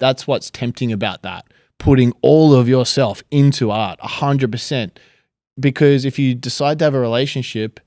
that's what's tempting about that. Putting all of yourself into art, 100%. Because if you decide to have a relationship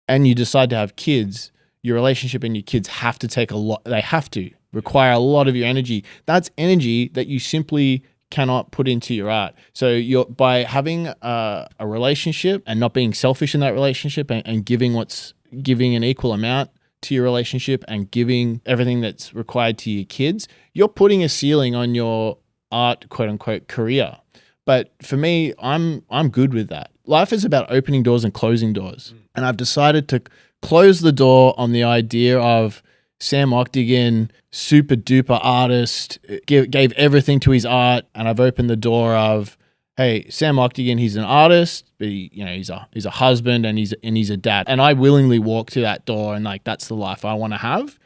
and you decide to have kids, your relationship and your kids have to take they have to require a lot of your energy. That's energy that you simply cannot put into your art. So by having a relationship and not being selfish in that relationship and giving an equal amount to your relationship and giving everything that's required to your kids, you're putting a ceiling on your art, quote unquote, career. But for me, I'm good with that. Life is about opening doors and closing doors. And I've decided to close the door on the idea of Sam Octigan, super duper artist, gave everything to his art. And I've opened the door of, hey, Sam Octigan, he's an artist, but he's a husband and he's a dad. And I willingly walk through that door and like, that's the life I want to have.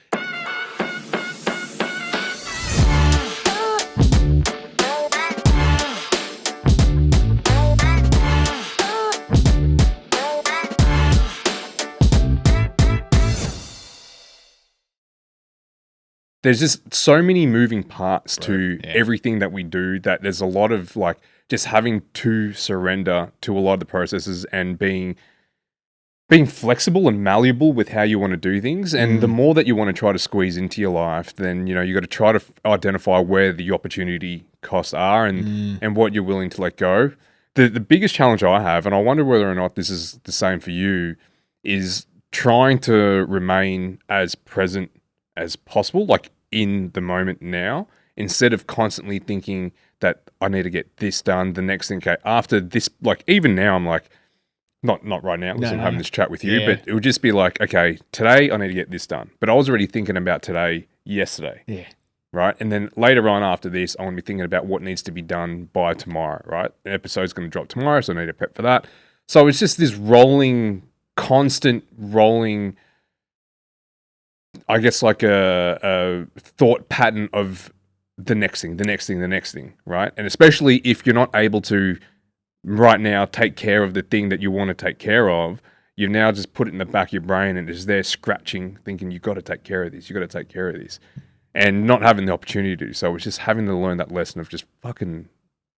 There's just so many moving parts to everything that we do that there's a lot of like just having to surrender to a lot of the processes and being flexible and malleable with how you want to do things. And the more that you want to try to squeeze into your life, then, you got to try to identify where the opportunity costs are and what you're willing to let go. The biggest challenge I have, and I wonder whether or not this is the same for you, is trying to remain as present as possible, like in the moment now, instead of constantly thinking that I need to get this done, the next thing, okay, after this, like even now I'm like, not right now because I'm having this chat with you, but it would just be like, okay, today I need to get this done. But I was already thinking about today yesterday. Yeah. Right. And then later on after this, I want to be thinking about what needs to be done by tomorrow, right? An episode's going to drop tomorrow, so I need to prep for that. So it's just this constant rolling, I guess like a thought pattern of the next thing, right? And especially if you're not able to right now take care of the thing that you want to take care of, you've now just put it in the back of your brain and it's there scratching, thinking you've got to take care of this, and not having the opportunity to do so. It's just having to learn that lesson of just fucking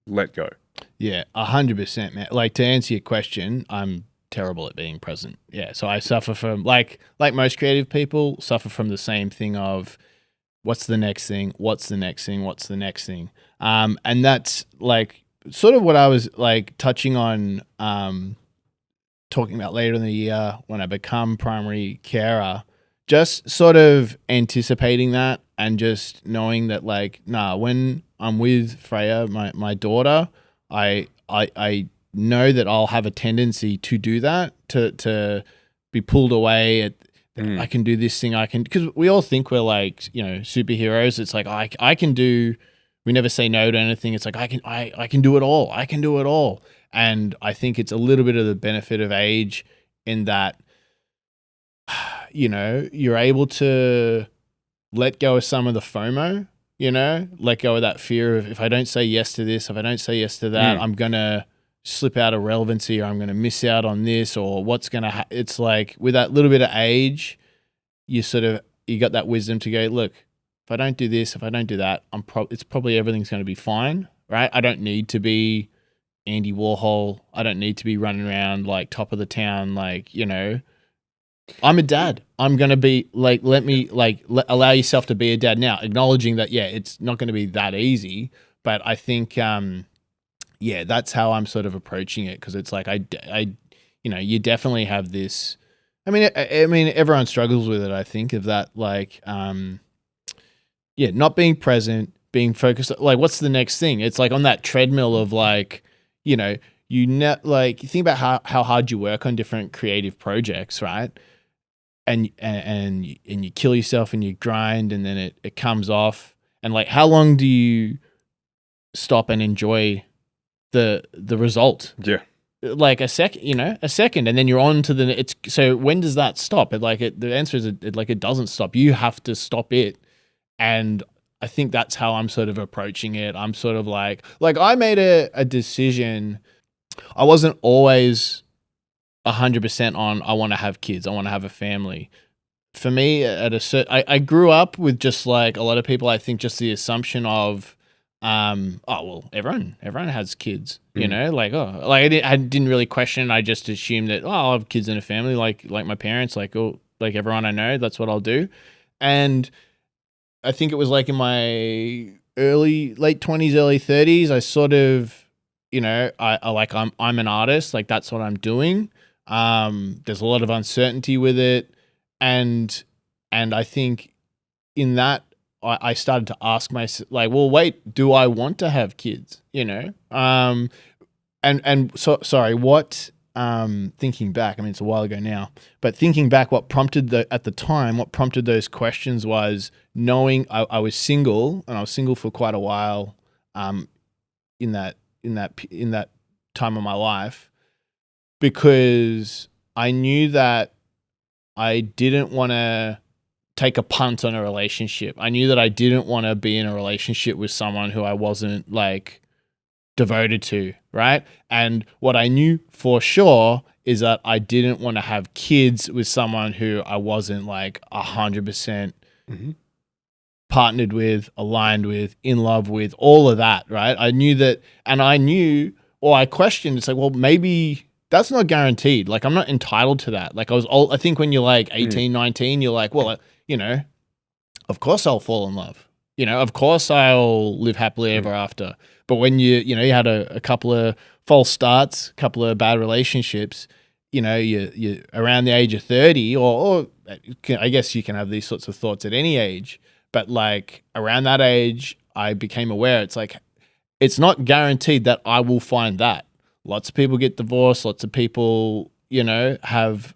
let go. Yeah, 100%, man. Like, to answer your question, I'm terrible at being present. Yeah, so I suffer from, like most creative people, suffer from the same thing of what's the next thing, and that's like sort of what I was like touching on, talking about later in the year when I become primary carer, just sort of anticipating that and just knowing that like, when I'm with Freya, my daughter, I know that I'll have a tendency to do that, to be pulled away at, I can do this thing, because we all think we're like, superheroes. It's like, I can do, we never say no to anything. It's like, I can do it all. And I think it's a little bit of the benefit of age in that, you're able to let go of some of the FOMO, let go of that fear of, if I don't say yes to this, if I don't say yes to that, I'm going to slip out of relevancy, or I'm going to miss out on this, or what's going to it's like with that little bit of age, you got that wisdom to go, look, if I don't do this, if I don't do that, it's probably everything's going to be fine, right? I don't need to be Andy Warhol. I don't need to be running around like top of the town, like, I'm a dad. I'm going to be like, allow yourself to be a dad now, acknowledging that, it's not going to be that easy, but I think, that's how I'm sort of approaching it. Cause it's like, you definitely have this, I mean, everyone struggles with it. I think of that, like, not being present, being focused, like what's the next thing? It's like on that treadmill of like, you think about how hard you work on different creative projects, right? And you kill yourself and you grind, and then it comes off. And like, how long do you stop and enjoy the result? Yeah. Like a second, and then you're on to so when does that stop? The answer is it doesn't stop. You have to stop it. And I think that's how I'm sort of approaching it. I'm sort of like I made a decision. I wasn't always 100% on, I want to have kids, I want to have a family. for me, I grew up with just like a lot of people. I think just the assumption of, oh well, everyone has kids, you know, like I didn't really question. I just assumed that I'll have kids in a family, like my parents, like everyone I know. That's what I'll do, and I think it was like in my late 20s, early 30s. I sort of, you know, I'm an artist, like that's what I'm doing. There's a lot of uncertainty with it, and I think in that I started to ask myself, like, well, wait, do I want to have kids? You know, and so sorry, what thinking back, I mean, it's a while ago now, but thinking back, what prompted those questions was knowing I was single, and I was single for quite a while, in that time of my life, because I knew that I didn't want to take a punt on a relationship. I knew that I didn't want to be in a relationship with someone who I wasn't like devoted to, right? And what I knew for sure is that I didn't want to have kids with someone who I wasn't like 100% partnered with, aligned with, in love with, all of that, right? I knew that, and I questioned, it's like, well, maybe that's not guaranteed. Like, I'm not entitled to that. Like, I think when you're like 18, 19, you're like, well, you know, of course I'll fall in love. You know, of course I'll live happily ever after. But when you had a couple of false starts, a couple of bad relationships, you know, you around the age of 30, or I guess you can have these sorts of thoughts at any age. But like around that age, I became aware it's like, it's not guaranteed that I will find that. Lots of people get divorced. Lots of people, you know, have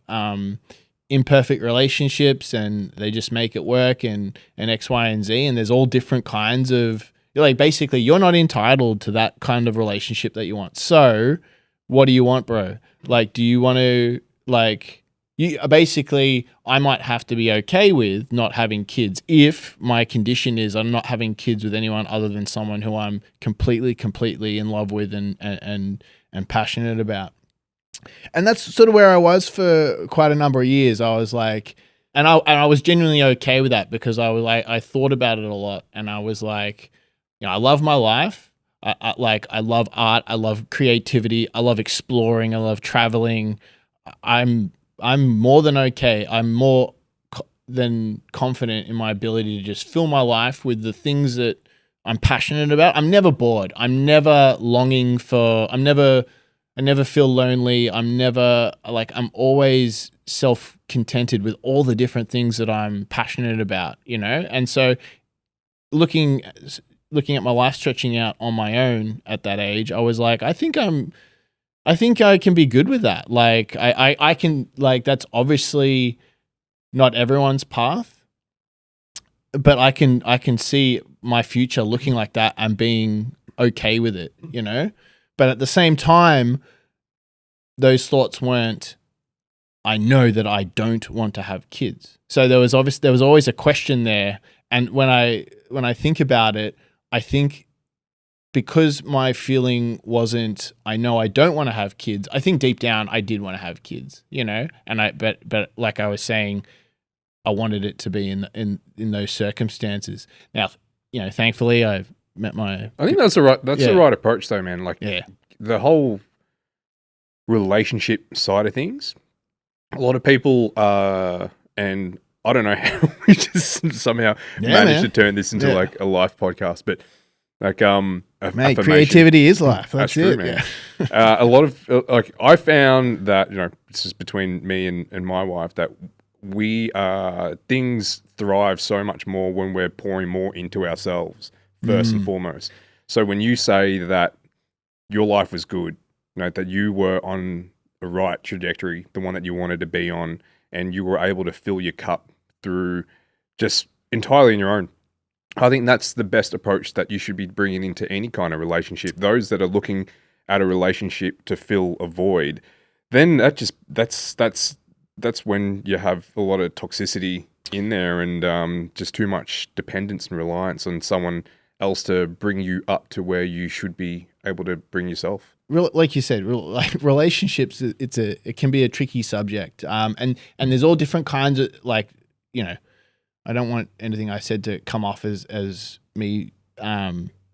imperfect relationships, and they just make it work, and X, Y, and Z. And there's all different kinds of, like, basically you're not entitled to that kind of relationship that you want. So what do you want, bro? Like, do you want to, like, basically I might have to be okay with not having kids if my condition is I'm not having kids with anyone other than someone who I'm completely in love with and passionate about. And that's sort of where I was for quite a number of years. I was like, and I was genuinely okay with that, because I was like, I thought about it a lot, and I was like, you know, I love my life. I love art. I love creativity. I love exploring. I love traveling. I'm more than okay. I'm more than confident in my ability to just fill my life with the things that I'm passionate about. I'm never bored. I'm never longing for, I never feel lonely. I'm always self-contented with all the different things that I'm passionate about, you know? And so looking at my life stretching out on my own at that age, I was like, I think I can be good with that. Like I can, like, that's obviously not everyone's path, but I can see my future looking like that and being okay with it, you know? But at the same time, those thoughts weren't, I know that I don't want to have kids. So there was always a question there. And when I think about it, I think because my feeling wasn't, I know I don't want to have kids, I think deep down I did want to have kids, you know? And but like I was saying, I wanted it to be in those circumstances. Now, you know, thankfully I've met my, I think that's the right approach though, man. Like the whole relationship side of things, a lot of people and I don't know how we just somehow managed to turn this into like a life podcast, but like mate, creativity is life. That's true, it, man. A lot of like I found that, you know, this is between me and my wife, that we things thrive so much more when we're pouring more into ourselves first and foremost. So when you say that your life was good, you know, that you were on the right trajectory, the one that you wanted to be on, and you were able to fill your cup through just entirely on your own, I think that's the best approach that you should be bringing into any kind of relationship. Those that are looking at a relationship to fill a void, then that's when you have a lot of toxicity in there, and just too much dependence and reliance on someone else to bring you up to where you should be able to bring yourself. Like you said, like relationships, it can be a tricky subject, and there's all different kinds of, like, I don't want anything I said to come off as me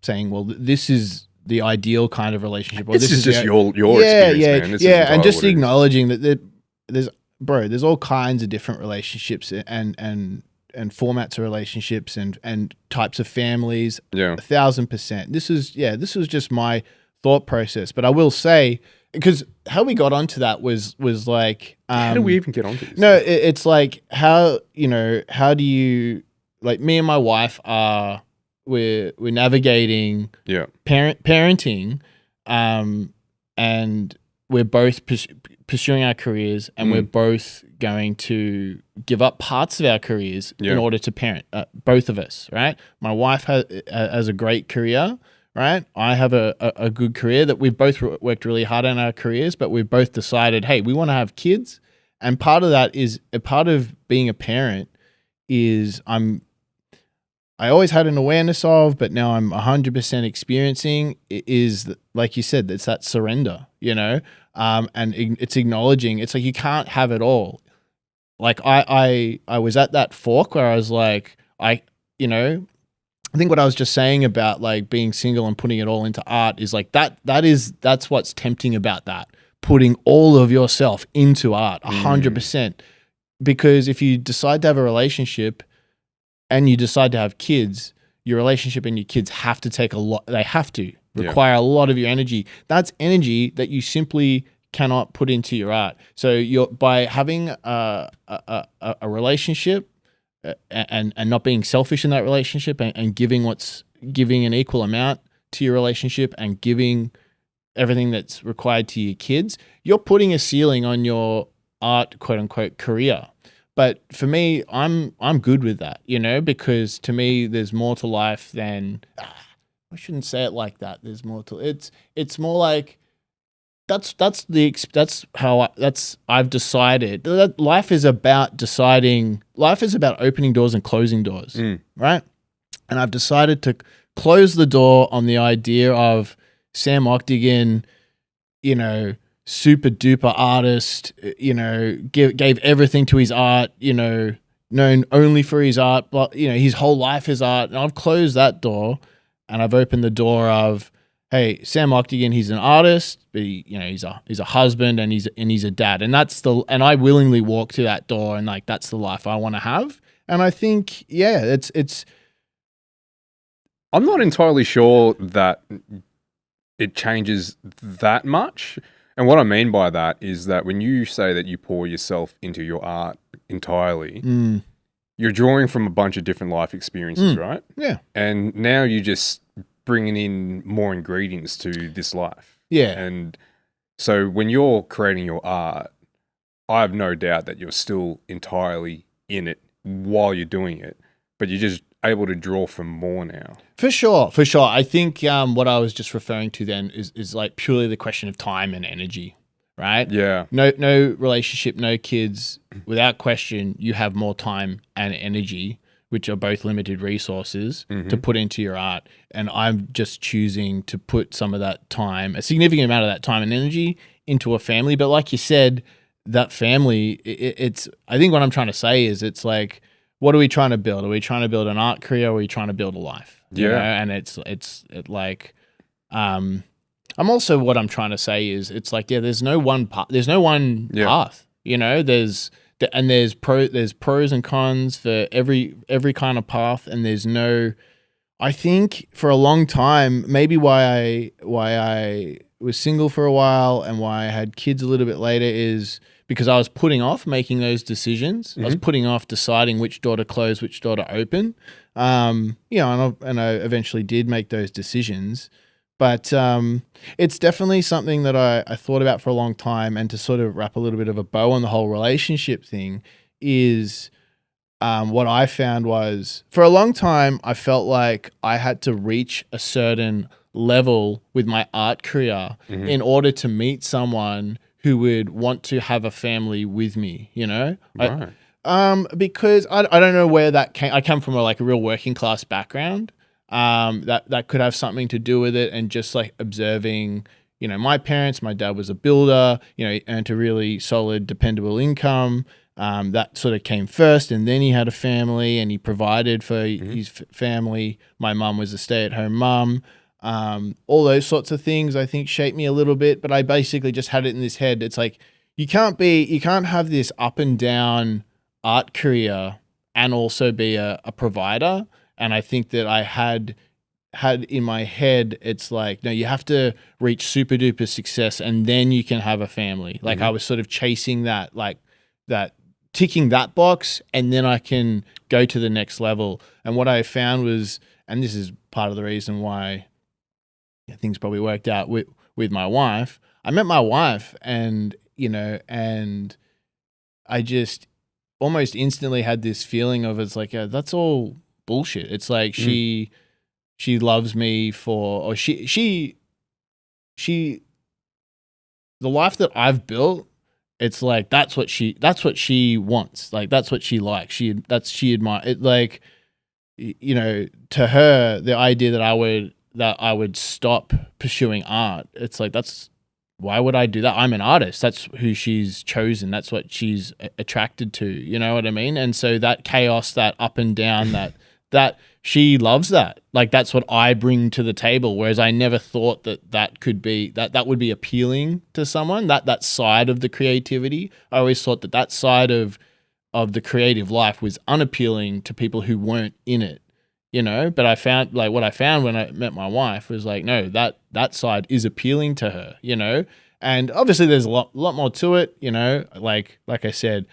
saying, well, this is the ideal kind of relationship. Or This is just your yeah, experience, yeah, man. This yeah, is and just what it is. acknowledging that there's all kinds of different relationships and formats of relationships and types of families. Yeah. 1,000%. This was just my thought process. But I will say, because how we got onto that was like, How do we even get onto this? no, it's like how do you, like, me and my wife we're navigating parenting, and we're both pursuing our careers, and we're both going to give up parts of our careers in order to parent, both of us, right? My wife has a great career, right? I have a good career that we've both worked really hard on our careers, but we've both decided, hey, we want to have kids. And part of that is, a part of being a parent is I always had an awareness of, but now I'm 100% experiencing, is, like you said, it's that surrender, and it's acknowledging, it's like you can't have it all. Like I was at that fork where I was like, I think what I was just saying about like being single and putting it all into art is like that's what's tempting about that. Putting all of yourself into art, 100%. Because if you decide to have a relationship and you decide to have kids, your relationship and your kids have to take they have to require a lot of your energy. That's energy that you simply cannot put into your art. So by having a relationship and not being selfish in that relationship and giving an equal amount to your relationship and giving everything that's required to your kids, you're putting a ceiling on your art, quote unquote, career. But for me, I'm good with that, because to me, there's more to life than, I shouldn't say it like that. There's more to, it's more like, I've decided that life is about deciding, life is about opening doors and closing doors, right? And I've decided to close the door on the idea of Sam Octigan, super duper artist, gave everything to his art, known only for his art, but his whole life is art. And I've closed that door and I've opened the door of, hey, Sam Octigan, he's an artist, but he's a husband and he's a dad. And and I willingly walk to that door, and like that's the life I want to have. And I think, it's I'm not entirely sure that it changes that much. And what I mean by that is that when you say that you pour yourself into your art entirely, you're drawing from a bunch of different life experiences, right? Yeah. And now you're just bringing in more ingredients to this life. Yeah. And so when you're creating your art, I have no doubt that you're still entirely in it while you're doing it, but you're just able to draw from more now. For sure. I think what I was just referring to then is like purely the question of time and energy, right? Yeah. No relationship, no kids. Without question, you have more time and energy, which are both limited resources, to put into your art. And I'm just choosing to put some of that time, a significant amount of that time and energy, into a family. But like you said, that family, it's I think what I'm trying to say is, it's like, what are we trying to build? Are we trying to build an art career, or are we trying to build a life? And it's like, I'm also, what I'm trying to say is, it's like, there's no one path. There's no one path. There's pros and cons for every kind of path, and there's no. I think for a long time, maybe why I was single for a while and why I had kids a little bit later is because I was putting off making those decisions. I was putting off deciding which door to close, which door to open. And I eventually did make those decisions. But it's definitely something that I thought about for a long time. And to sort of wrap a little bit of a bow on the whole relationship thing is what I found was, for a long time, I felt like I had to reach a certain level with my art career in order to meet someone who would want to have a family with me, Right. Because I don't know where that came. I come from a real working class background. That could have something to do with it, and just like observing, my parents. My dad was a builder, earned a really solid, dependable income. That sort of came first, and then he had a family and he provided for his family. My mum was a stay-at-home mum. All those sorts of things I think shaped me a little bit, but I basically just had it in this head. It's like you can't have this up and down art career and also be a provider. And I think that I had in my head, it's like, no, you have to reach super duper success and then you can have a family. Like I was sort of chasing that, like that, ticking that box, and then I can go to the next level. And what I found was, and this is part of the reason why things probably worked out with my wife. I met my wife and, and I just almost instantly had this feeling of, it's like, that's all bullshit. It's like she loves me or the life that I've built, it's like that's what she wants. Like that's what she likes. She admires it. Like, to her, the idea that I would stop pursuing art, it's like, why would I do that? I'm an artist. That's who she's chosen. That's what she's attracted to. You know what I mean? And so that chaos, that up and down, that she loves that. Like that's what I bring to the table. Whereas I never thought that could be, that would be appealing to someone, that side of the creativity. I always thought that side of the creative life was unappealing to people who weren't in it, but I found, like, what I found when I met my wife was like, no, that side is appealing to her, and obviously there's a lot more to it, like I said,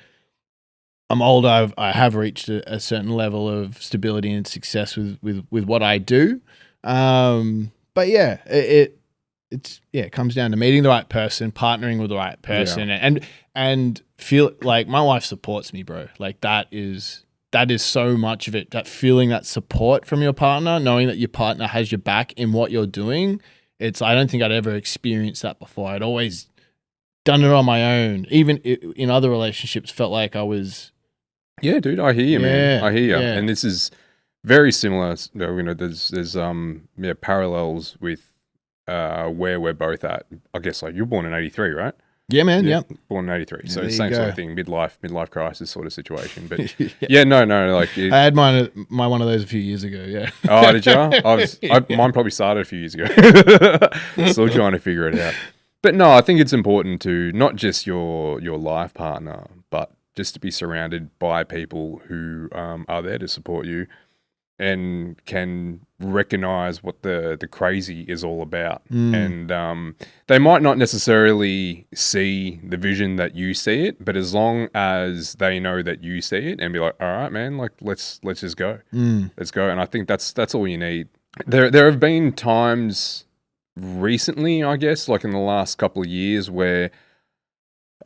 I'm older. I have reached a certain level of stability and success with what I do. But yeah, it comes down to meeting the right person, partnering with the right person, and feel like my wife supports me, bro. Like that is so much of it. That feeling, that support from your partner, knowing that your partner has your back in what you're doing. I don't think I'd ever experienced that before. I'd always done it on my own. Even in other relationships, felt like I was. Yeah, dude, I hear you, man. I hear you. Yeah. And this is very similar. There's parallels with where we're both at. I guess like you're born in '83, right? Yeah, man. Yeah. Born in '83. So there same you sort go. of thing, midlife crisis sort of situation. But no. Like I had my one of those a few years ago. Yeah. Oh, did you? Mine probably started a few years ago. Still trying to figure it out. But no, I think it's important to not just your life partner, but just to be surrounded by people who are there to support you and can recognize what the crazy is all about. And they might not necessarily see the vision that you see it, but as long as they know that you see it and be like, all right, man, like let's just go. Let's go. And I think that's all you need. There have been times recently, I guess, like in the last couple of years where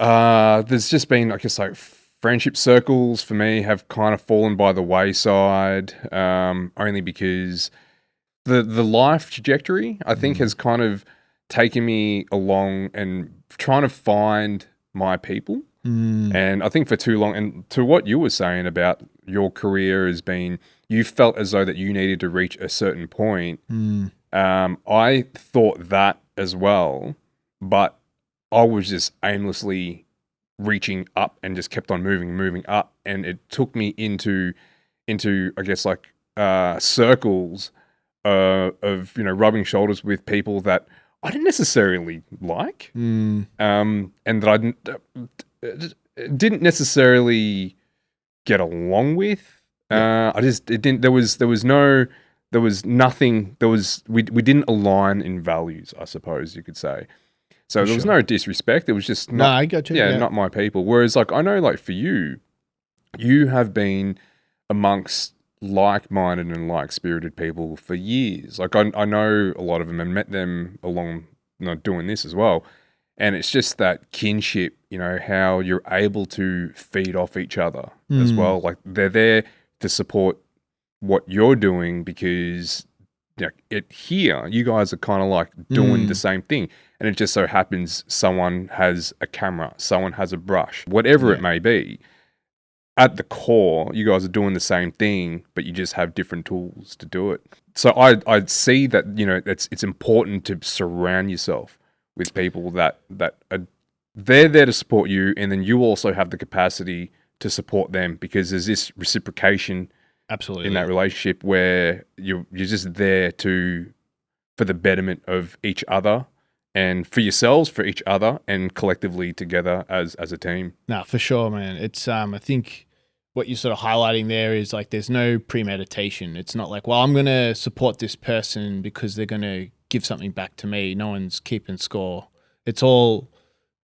there's just been, I guess, like friendship circles for me have kind of fallen by the wayside, only because the life trajectory, I think, has kind of taken me along and trying to find my people. And I think for too long, and to what you were saying about your career has been, you felt as though that you needed to reach a certain point. I thought that as well, but I was just aimlessly reaching up and just kept on moving up, and it took me into I guess like circles of rubbing shoulders with people that I didn't necessarily like, and that I didn't necessarily get along with. We didn't align in values, I suppose you could say. So there was no disrespect. It was just not, I got you. Yeah, not my people. Whereas like I know like for you have been amongst like-minded and like-spirited people for years. Like I know a lot of them and met them along doing this as well. And it's just that kinship, how you're able to feed off each other as well. Like they're there to support what you're doing because here you guys are kind of like doing the same thing. And it just so happens someone has a camera, someone has a brush, whatever it may be. At the core, you guys are doing the same thing, but you just have different tools to do it. So I see that, it's important to surround yourself with people that are they're there to support you, and then you also have the capacity to support them, because there's this reciprocation Absolutely. in that relationship where you're just there for the betterment of each other and for yourselves, for each other, and collectively together as a team. No, for sure, man. It's I think what you're sort of highlighting there is like there's no premeditation. It's not like, well, I'm going to support this person because they're going to give something back to me. No one's keeping score. It's all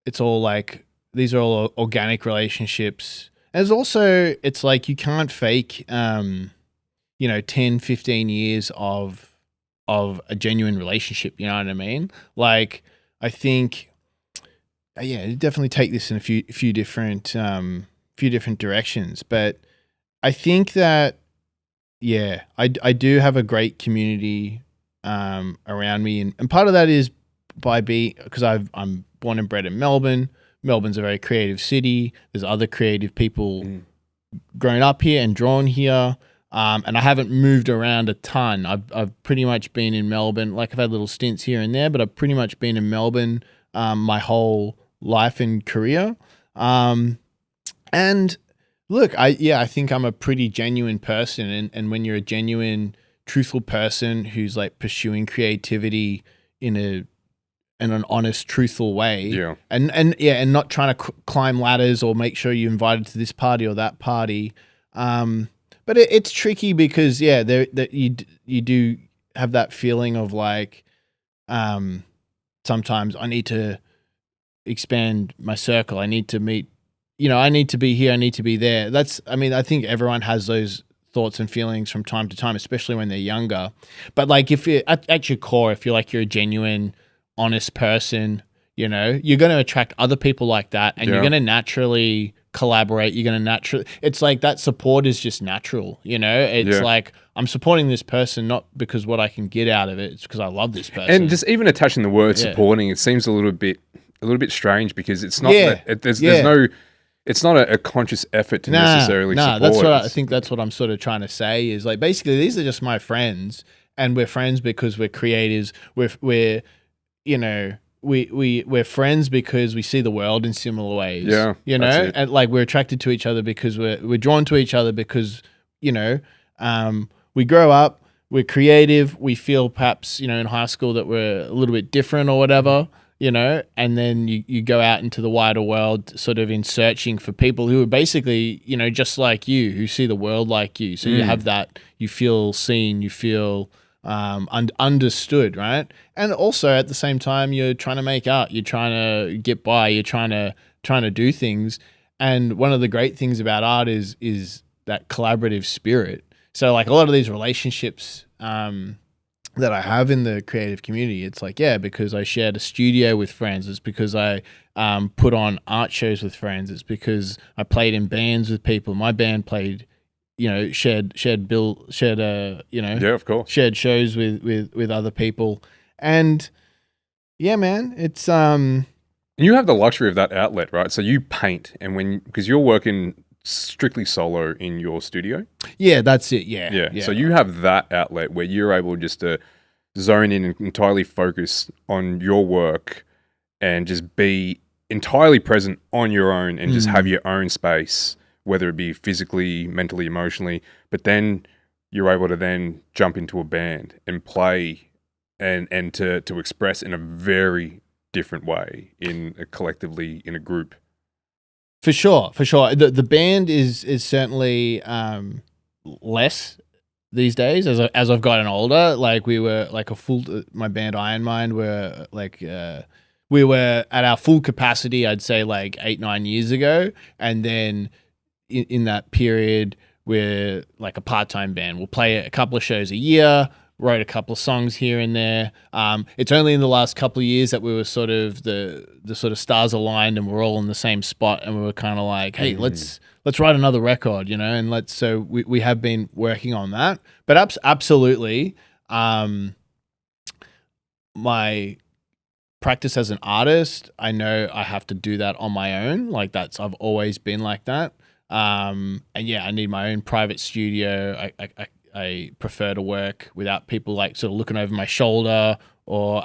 like these are all organic relationships. As also, it's like you can't fake 10, 15 years of a genuine relationship, you know what I mean? Like, I think, definitely take this in a few different directions. But I think that, I do have a great community around me, and part of that is because I'm born and bred in Melbourne. Melbourne's a very creative city. There's other creative people grown up here and drawn here. And I haven't moved around a ton. I've pretty much been in Melbourne. Like, I've had little stints here and there, but I've pretty much been in Melbourne my whole life and career. And look, I think I'm a pretty genuine person. And when you're a genuine, truthful person who's like pursuing creativity in an honest, truthful way, and not trying to climb ladders or make sure you're invited to this party or that party. But it's tricky because that you do have that feeling of like, sometimes I need to expand my circle. I need to meet, I need to be here. I need to be there. I think everyone has those thoughts and feelings from time to time, especially when they're younger. But like, if you're at your core, if you're a genuine, honest person, you're going to attract other people like that, and you're going to naturally collaborate. You're going to it's like that support is just natural, it's like, I'm supporting this person not because what I can get out of it, it's because I love this person. And just even attaching the word supporting, it seems a little bit strange, because it's not there's no, it's not a conscious effort to necessarily support. That's what I think. That's what I'm sort of trying to say is like, basically these are just my friends, and we're friends because we're creatives. We're friends because we see the world in similar ways. And like, we're attracted to each other because we're drawn to each other because, we grow up, we're creative, we feel perhaps, in high school that we're a little bit different or whatever, and then you go out into the wider world sort of in searching for people who are basically, just like you, who see the world like you. So you have that, you feel seen, you feel understood, right? And also at the same time, you're trying to make art, you're trying to get by, you're trying to do things. And one of the great things about art is that collaborative spirit. So like, a lot of these relationships that I have in the creative community, it's like, because I shared a studio with friends. It's because I put on art shows with friends. It's because I played in bands with people. My band played, shared of course, shared shows with other people. And man, it's And you have the luxury of that outlet, right? So you paint, and because you're working strictly solo in your studio. Yeah, that's it. Yeah. So you have that outlet where you're able just to zone in and entirely focus on your work and just be entirely present on your own and just have your own space, whether it be physically, mentally, emotionally. But then you're able to then jump into a band and play and to express in a very different way collectively in a group. For sure. The band is certainly less these days as I've gotten older. Like, we were like my band Iron Mind were like we were at our full capacity, I'd say like 8-9 years ago, and then in that period we're like a part-time band. We'll play a couple of shows a year. Wrote a couple of songs here and there. It's only in the last couple of years that we were sort of the sort of stars aligned and we're all in the same spot, and we were kind of like, hey, let's write another record, and so we have been working on that. But absolutely, my practice as an artist, I know I have to do that on my own. Like, I've always been like that. And I need my own private studio. I prefer to work without people like sort of looking over my shoulder, or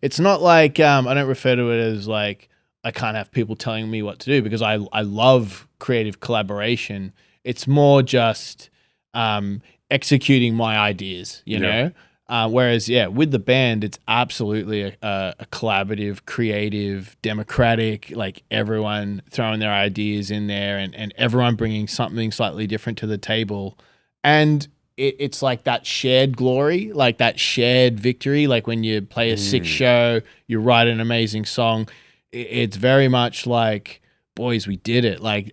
it's not like I don't refer to it as like I can't have people telling me what to do, because I love creative collaboration. It's more just executing my ideas, you know? Whereas, with the band, it's absolutely a collaborative, creative, democratic, like everyone throwing their ideas in there and everyone bringing something slightly different to the table. And it's like that shared glory, like that shared victory. Like when you play a sick show, you write an amazing song. It's very much like, boys, we did it. Like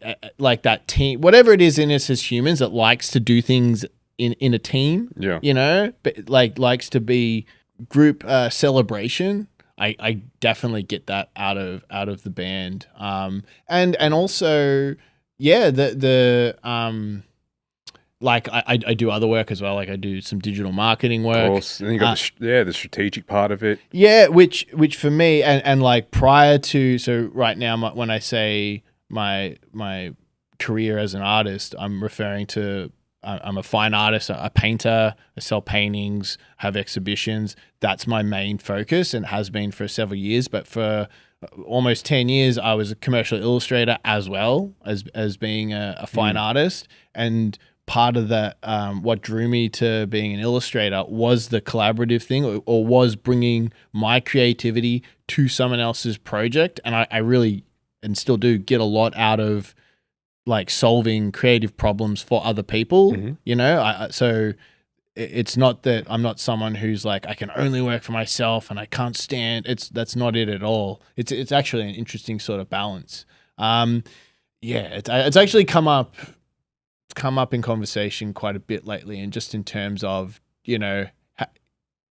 that team, whatever it is in us as humans that likes to do things in a team, you know, but likes to be group celebration. I definitely get that out of the band. And also, like I do other work as well. Like I do some digital marketing work. Of course. And you got the strategic part of it. Yeah, which for me and like prior to, so right now when I say my career as an artist, I'm referring to I'm a fine artist, a painter. I sell paintings, have exhibitions. That's my main focus and has been for several years. But for almost 10 years, I was a commercial illustrator as well as being a fine artist. And part of that, what drew me to being an illustrator was the collaborative thing, or was bringing my creativity to someone else's project. And I really, and still do, get a lot out of like solving creative problems for other people, you know? So it's not that I'm not someone who's like, I can only work for myself and I can't stand, that's not it at all. It's actually an interesting sort of balance. It's actually come up in conversation quite a bit lately, and just in terms of, you know,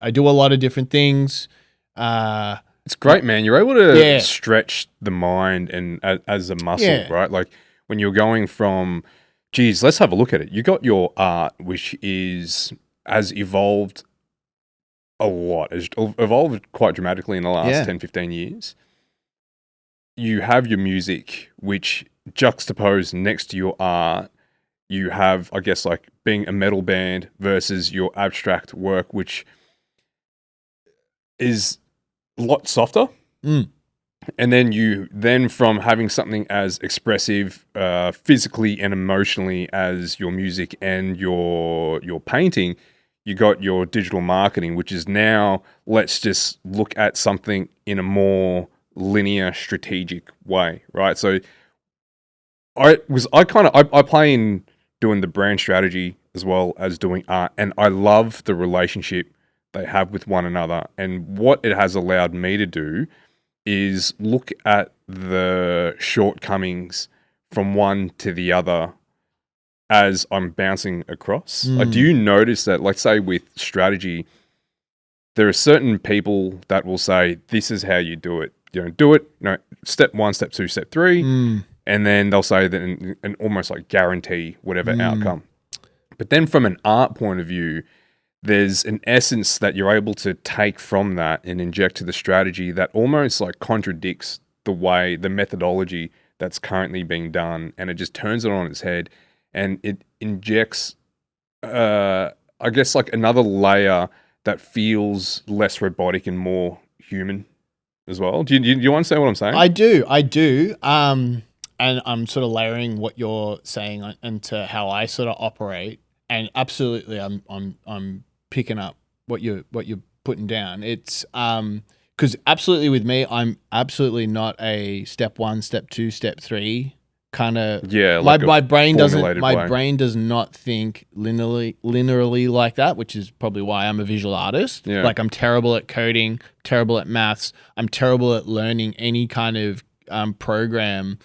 I do a lot of different things. It's great, man. You're able to stretch the mind and as a muscle, right? Like when you're going from, geez, let's have a look at it. You got your art, which has evolved a lot. It's evolved quite dramatically in the last 10, 15 years. You have your music, which juxtaposed next to your art. You have, I guess, like being a metal band versus your abstract work, which is a lot softer. And then from having something as expressive physically and emotionally as your music and your painting, you got your digital marketing, which is now, let's just look at something in a more linear, strategic way, right? So I play in doing the brand strategy as well as doing art, and I love the relationship they have with one another. And what it has allowed me to do is look at the shortcomings from one to the other as I'm bouncing across. Do you notice that, like say with strategy, there are certain people that will say, this is how you do it. You know, do it, step 1, step 2, step 3. And then they'll say that and almost like guarantee whatever outcome. But then from an art point of view, there's an essence that you're able to take from that and inject to the strategy that almost like contradicts the methodology that's currently being done, and it just turns it on its head, and it injects, I guess, like another layer that feels less robotic and more human as well. Do you understand what I'm saying? I do. And I'm sort of layering what you're saying into how I sort of operate, and absolutely, I'm picking up what you're putting down. It's because absolutely with me, I'm absolutely not a step 1, step 2, step 3 kind of. Like my brain doesn't. My way. brain does not think linearly like that, which is probably why I'm a visual artist. Like I'm terrible at coding, terrible at maths. I'm terrible at learning any kind of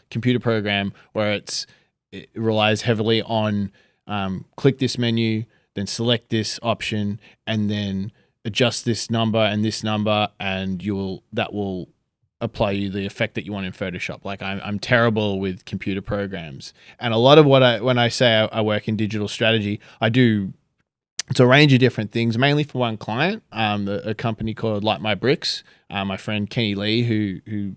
computer program where it relies heavily on click this menu, then select this option, and then adjust this number, and that will apply you the effect that you want in Photoshop. Like I'm terrible with computer programs, and a lot of when I say I work in digital strategy, it's a range of different things, mainly for one client, a company called Light My Bricks. My friend Kenny Lee, who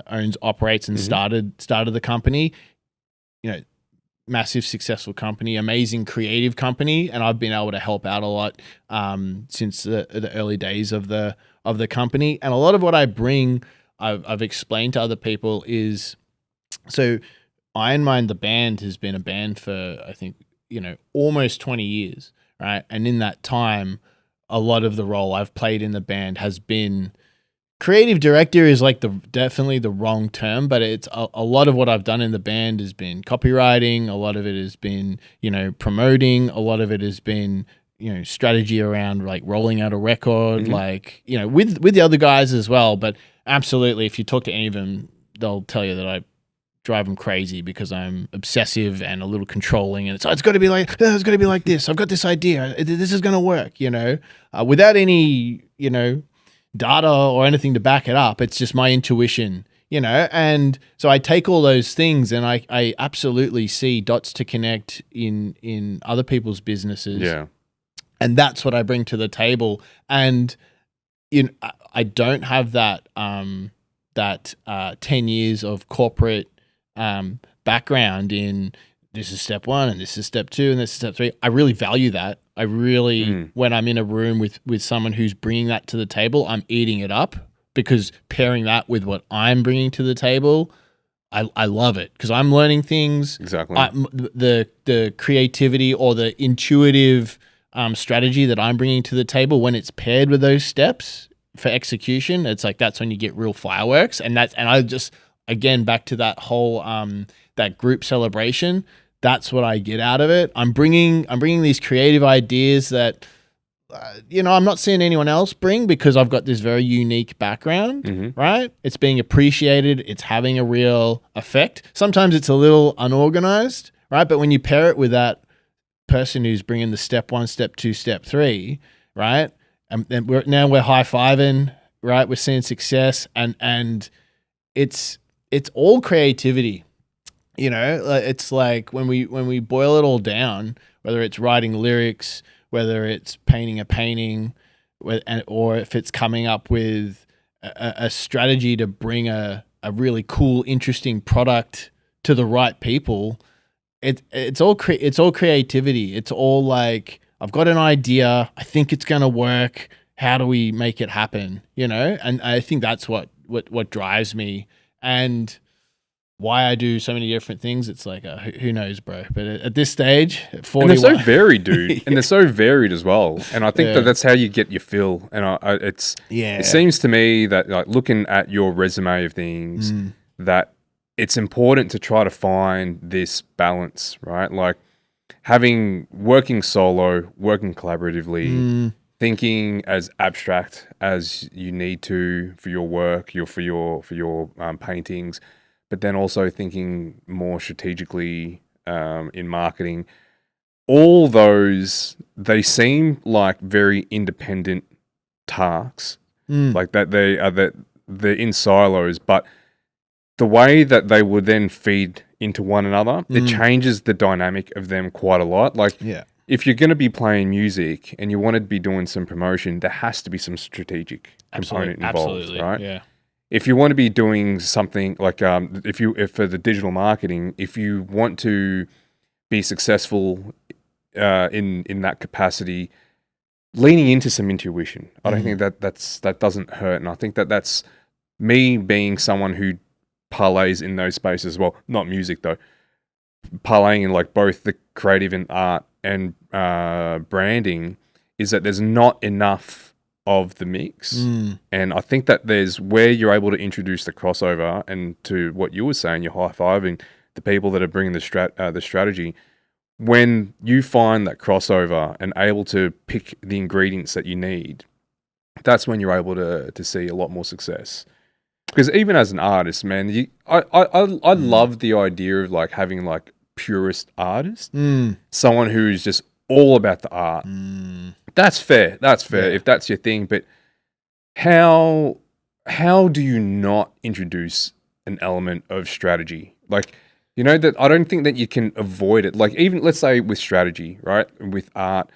owns, operates, and started the company, you know, massive successful company, amazing creative company, and I've been able to help out a lot since the early days of the company. And a lot of what I bring, I've explained to other people is, so Iron Mind, the band, has been a band for, I think, almost 20 years, right? And in that time, a lot of the role I've played in the band has been creative director is like definitely the wrong term, but it's a lot of what I've done in the band has been copywriting. A lot of it has been, promoting. A lot of it has been, strategy around like rolling out a record, like, with the other guys as well. But absolutely, if you talk to any of them, they'll tell you that I drive them crazy because I'm obsessive and a little controlling, and it's got to be like, it's got to be like this. I've got this idea. This is going to work, without any, data or anything to back it up. It's just my intuition, and so I take all those things and I absolutely see dots to connect in other people's businesses. Yeah. And that's what I bring to the table. And I don't have that 10 years of corporate background in this is step 1 and this is step 2 and this is step 3. I really value that. I really, when I'm in a room with someone who's bringing that to the table, I'm eating it up, because pairing that with what I'm bringing to the table, I love it, because I'm learning things. Exactly. The creativity or the intuitive strategy that I'm bringing to the table, when it's paired with those steps for execution, it's like that's when you get real fireworks. And I just, again, back to that whole that group celebration. That's what I get out of it. I'm bringing these creative ideas that, I'm not seeing anyone else bring, because I've got this very unique background, right? It's being appreciated. It's having a real effect. Sometimes it's a little unorganized, right? But when you pair it with that person who's bringing the step 1, step 2, step 3, right? And we're high-fiving, right? We're seeing success, and it's all creativity. It's like when we boil it all down, whether it's writing lyrics, whether it's painting a painting, or if it's coming up with a strategy to bring a really cool, interesting product to the right people, it's all creativity. It's all like, I've got an idea, I think it's going to work. How do we make it happen? And I think that's what drives me. And why I do so many different things, it's like, who knows, bro? But at this stage, at 41, and they're so varied, dude. And they're so varied as well. And I think that's how you get your fill. And it seems to me that, like, looking at your resume of things, that it's important to try to find this balance, right? Like working solo, working collaboratively, thinking as abstract as you need to for your work, for your paintings, but then also thinking more strategically in marketing. All those, they seem like very independent tasks, like that they're in silos, but the way that they would then feed into one another, it changes the dynamic of them quite a lot. Like, if you're going to be playing music and you want to be doing some promotion, there has to be some strategic component involved, right? Yeah. If you want to be doing something like, if for the digital marketing, if you want to be successful in that capacity, leaning into some intuition, I don't think that doesn't hurt. And I think that's me being someone who parlays in those spaces. Well, not music though, parlaying in like both the creative and art and branding, is that there's not enough of the mix. And I think that there's where you're able to introduce the crossover, and to what you were saying, you're high-fiving the people that are bringing the strategy. When you find that crossover and able to pick the ingredients that you need, that's when you're able to see a lot more success. Because even as an artist, man, I love the idea of like having like purist artist, someone who's just all about the art. That's fair. If that's your thing. But how do you not introduce an element of strategy? Like, that I don't think that you can avoid it. Like, even let's say with strategy, right? With art,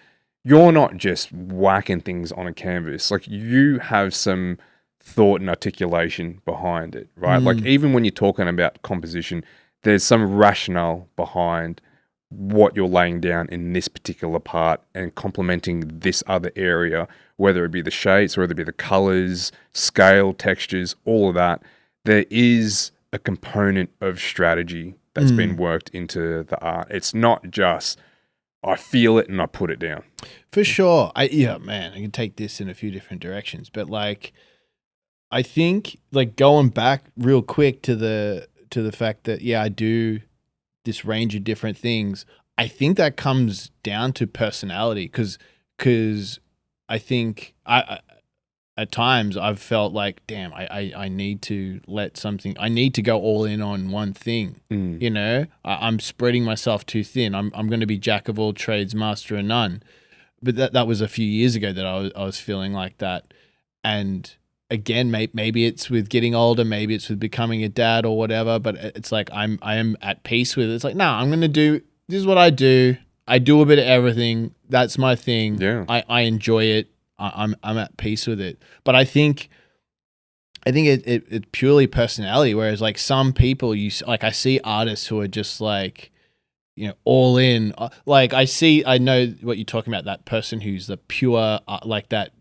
you're not just whacking things on a canvas. Like, you have some thought and articulation behind it, right? Like, even when you're talking about composition, there's some rationale behind what you're laying down in this particular part and complementing this other area, whether it be the shapes, whether it be the colors, scale, textures, all of that. There is a component of strategy that's been worked into the art. It's not just I feel it and I put it down. For sure. Man, I can take this in a few different directions, but like, I think like going back real quick to the fact that, yeah, I do this range of different things. I think that comes down to personality because I think I at times I've felt like, damn, I need to I need to go all in on one thing. You know, I'm spreading myself too thin. I'm going to be jack of all trades, master of none. But that was a few years ago that I was feeling like that. And again, maybe it's with getting older, maybe it's with becoming a dad or whatever, but it's like I am at peace with it. It's like, no, I'm going to do, this is what I do. I do a bit of everything. That's my thing. Yeah. I enjoy it. I'm at peace with it. But I think it's purely personality. Whereas like some people, I see artists who are just like, you know, all in. Like I know what you're talking about. That person who's the pure, like that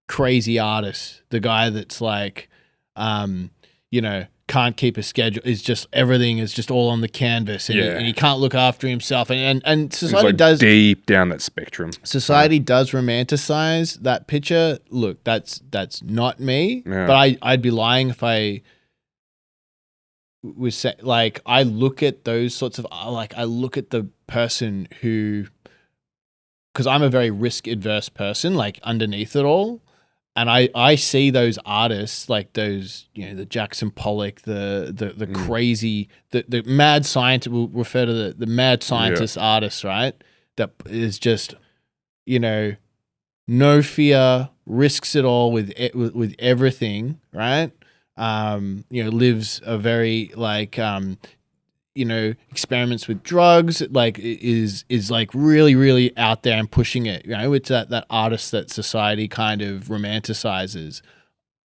crazy artist, the guy that's like, you know, can't keep a schedule. Is just everything is just all on the canvas, and he can't look after himself. And society like does deep down that spectrum. Society does romanticize that picture. Look, that's not me. Yeah. But I'd be lying if I was like, I look at those sorts of I look at the person who, because I'm a very risk adverse person, like underneath it all. And I see those artists, like those, you know, the Jackson Pollock, the crazy, the mad scientist, we'll refer to the mad scientist artist, right? That is just, you know, no fear, risks it all with everything, right? You know, lives a very like, you know, experiments with drugs, like is like really, really out there and pushing it. You know, it's that artist that society kind of romanticizes.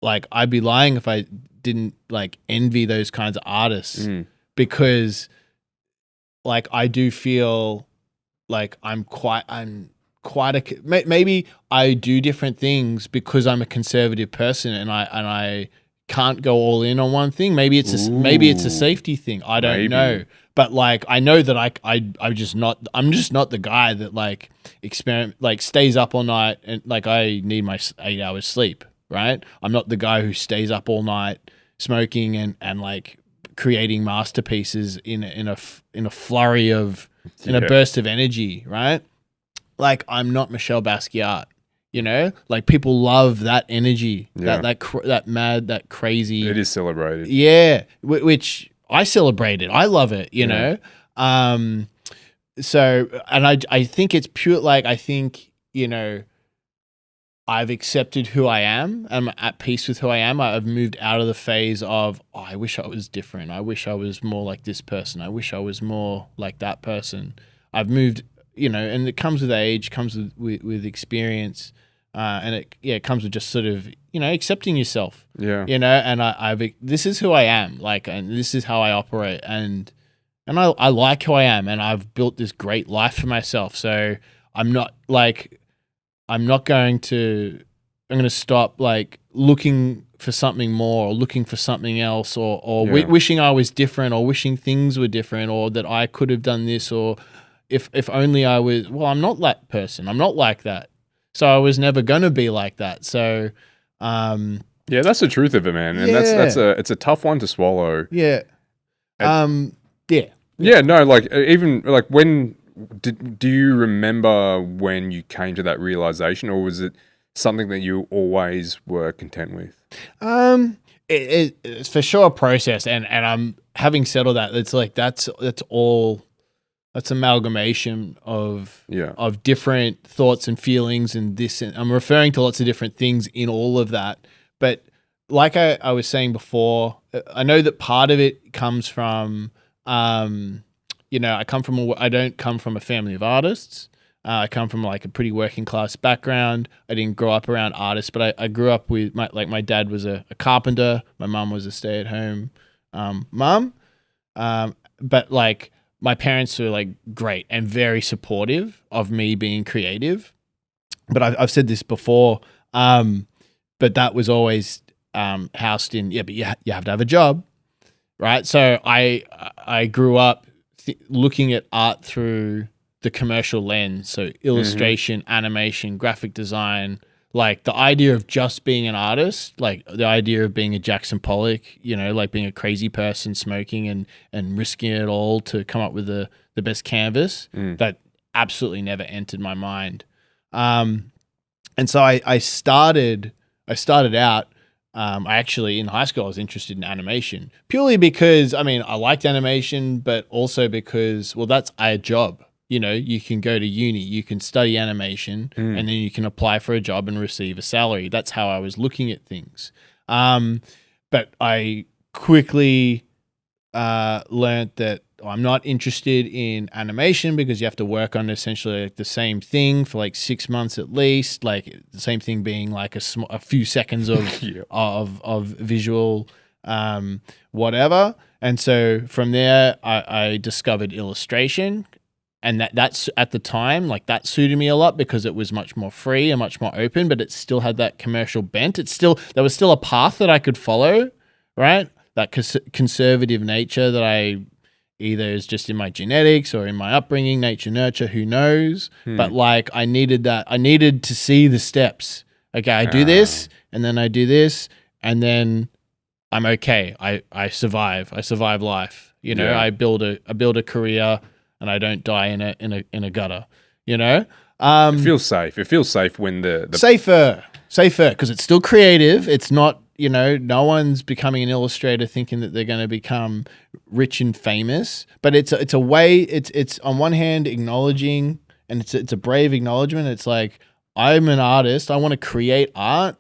Like, I'd be lying if I didn't like envy those kinds of artists because, like, I do feel like I'm quite a maybe I do different things because I'm a conservative person and I can't go all in on one thing. Maybe it's a safety thing. I don't know. But like, I know that I'm just not the guy that like stays up all night and like I need my 8 hours sleep, right? I'm not the guy who stays up all night smoking and like creating masterpieces in a flurry of, in a burst of energy, right? Like, I'm not Michelle Basquiat. You know, like people love that energy, that mad, that crazy. It is celebrated. Yeah, which I celebrate it. I love it. You know, so and I think it's pure. Like I think, you know, I've accepted who I am. I'm at peace with who I am. I've moved out of the phase of I wish I was different. I wish I was more like this person. I wish I was more like that person. I've moved. You know, and it comes with age, comes with experience, and it comes with just sort of, you know, accepting yourself. Yeah. You know, and this is who I am, like, and this is how I operate, and I like who I am, and I've built this great life for myself. So I'm going to stop like looking for something more or looking for something else or wishing I was different or wishing things were different or that I could have done this or if only I was, well, I'm not that person. I'm not like that. So I was never going to be like that. So, yeah, that's the truth of it, man. And it's a tough one to swallow. Yeah. Yeah, no, like even like when do you remember when you came to that realization or was it something that you always were content with? It's for sure a process and I'm having settled that. It's like, that's all. That's amalgamation of different thoughts and feelings and this. And I'm referring to lots of different things in all of that. But like I was saying before, I know that part of it comes from, you know, I don't come from a family of artists. I come from like a pretty working class background. I didn't grow up around artists, but I grew up with my dad was a carpenter. My mom was a stay-at-home mom. But like, my parents were like great and very supportive of me being creative. But I've said this before, but that was always housed in, but you have to have a job, right? So I grew up looking at art through the commercial lens. So illustration, animation, graphic design, like the idea of just being an artist, like the idea of being a Jackson Pollock, like being a crazy person smoking and risking it all to come up with the best canvas, that absolutely never entered my mind. And so I started out, I actually, in high school, I was interested in animation purely because, I liked animation, but also because, well, that's a job. You can go to uni, you can study animation, and then you can apply for a job and receive a salary. That's how I was looking at things. But I quickly learned that I'm not interested in animation because you have to work on essentially like the same thing for like 6 months at least, like the same thing being like a few seconds of of visual whatever. And so from there, I discovered illustration. And that's at the time, like that suited me a lot because it was much more free and much more open, but it still had that commercial bent. There was still a path that I could follow, right? That conservative nature that I either is just in my genetics or in my upbringing, nature, nurture, who knows? But like I needed to see the steps. Okay, I do this and then I do this and then I'm okay. I survive. I survive life. I build a career and I don't die in a gutter, It feels safe. It feels safe when the safer because it's still creative. It's not, no one's becoming an illustrator thinking that they're going to become rich and famous. But it's a way. It's on one hand acknowledging, and it's a brave acknowledgement. It's like I'm an artist. I want to create art,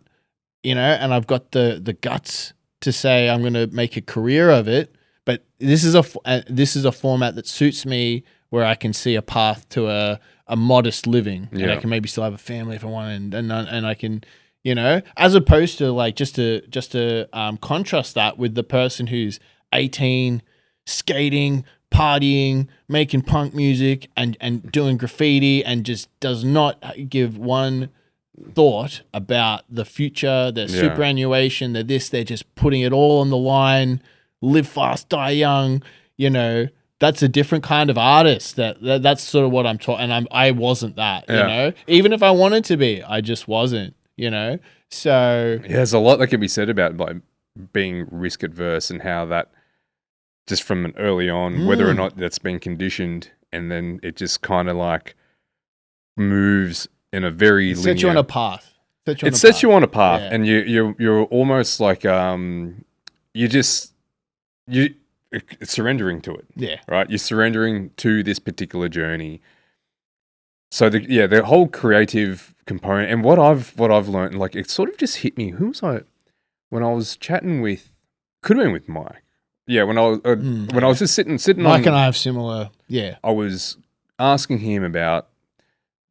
and I've got the guts to say I'm going to make a career of it. But this is a format that suits me, where I can see a path to a modest living, and I can maybe still have a family if I want, and I can, as opposed to like just to contrast that with the person who's 18, skating, partying, making punk music, and doing graffiti, and just does not give one thought about the future, their superannuation, they're just putting it all on the line. Live fast, die young, that's a different kind of artist. That's sort of what I'm talking. And I wasn't that, even if I wanted to be, I just wasn't, So there's a lot that can be said about like being risk adverse and how that just from an early on, whether or not that's been conditioned, and then it just kind of like moves in a very linear. Sets you on a path. It sets you on a path, and you're almost like you're surrendering to it. Yeah. Right? You're surrendering to this particular journey. So the whole creative component, and what I've learned, like it sort of just hit me. Who was I when I was chatting with? Could have been with Mike. Yeah, when I was just sitting. Mike and I have similar. Yeah. I was asking him about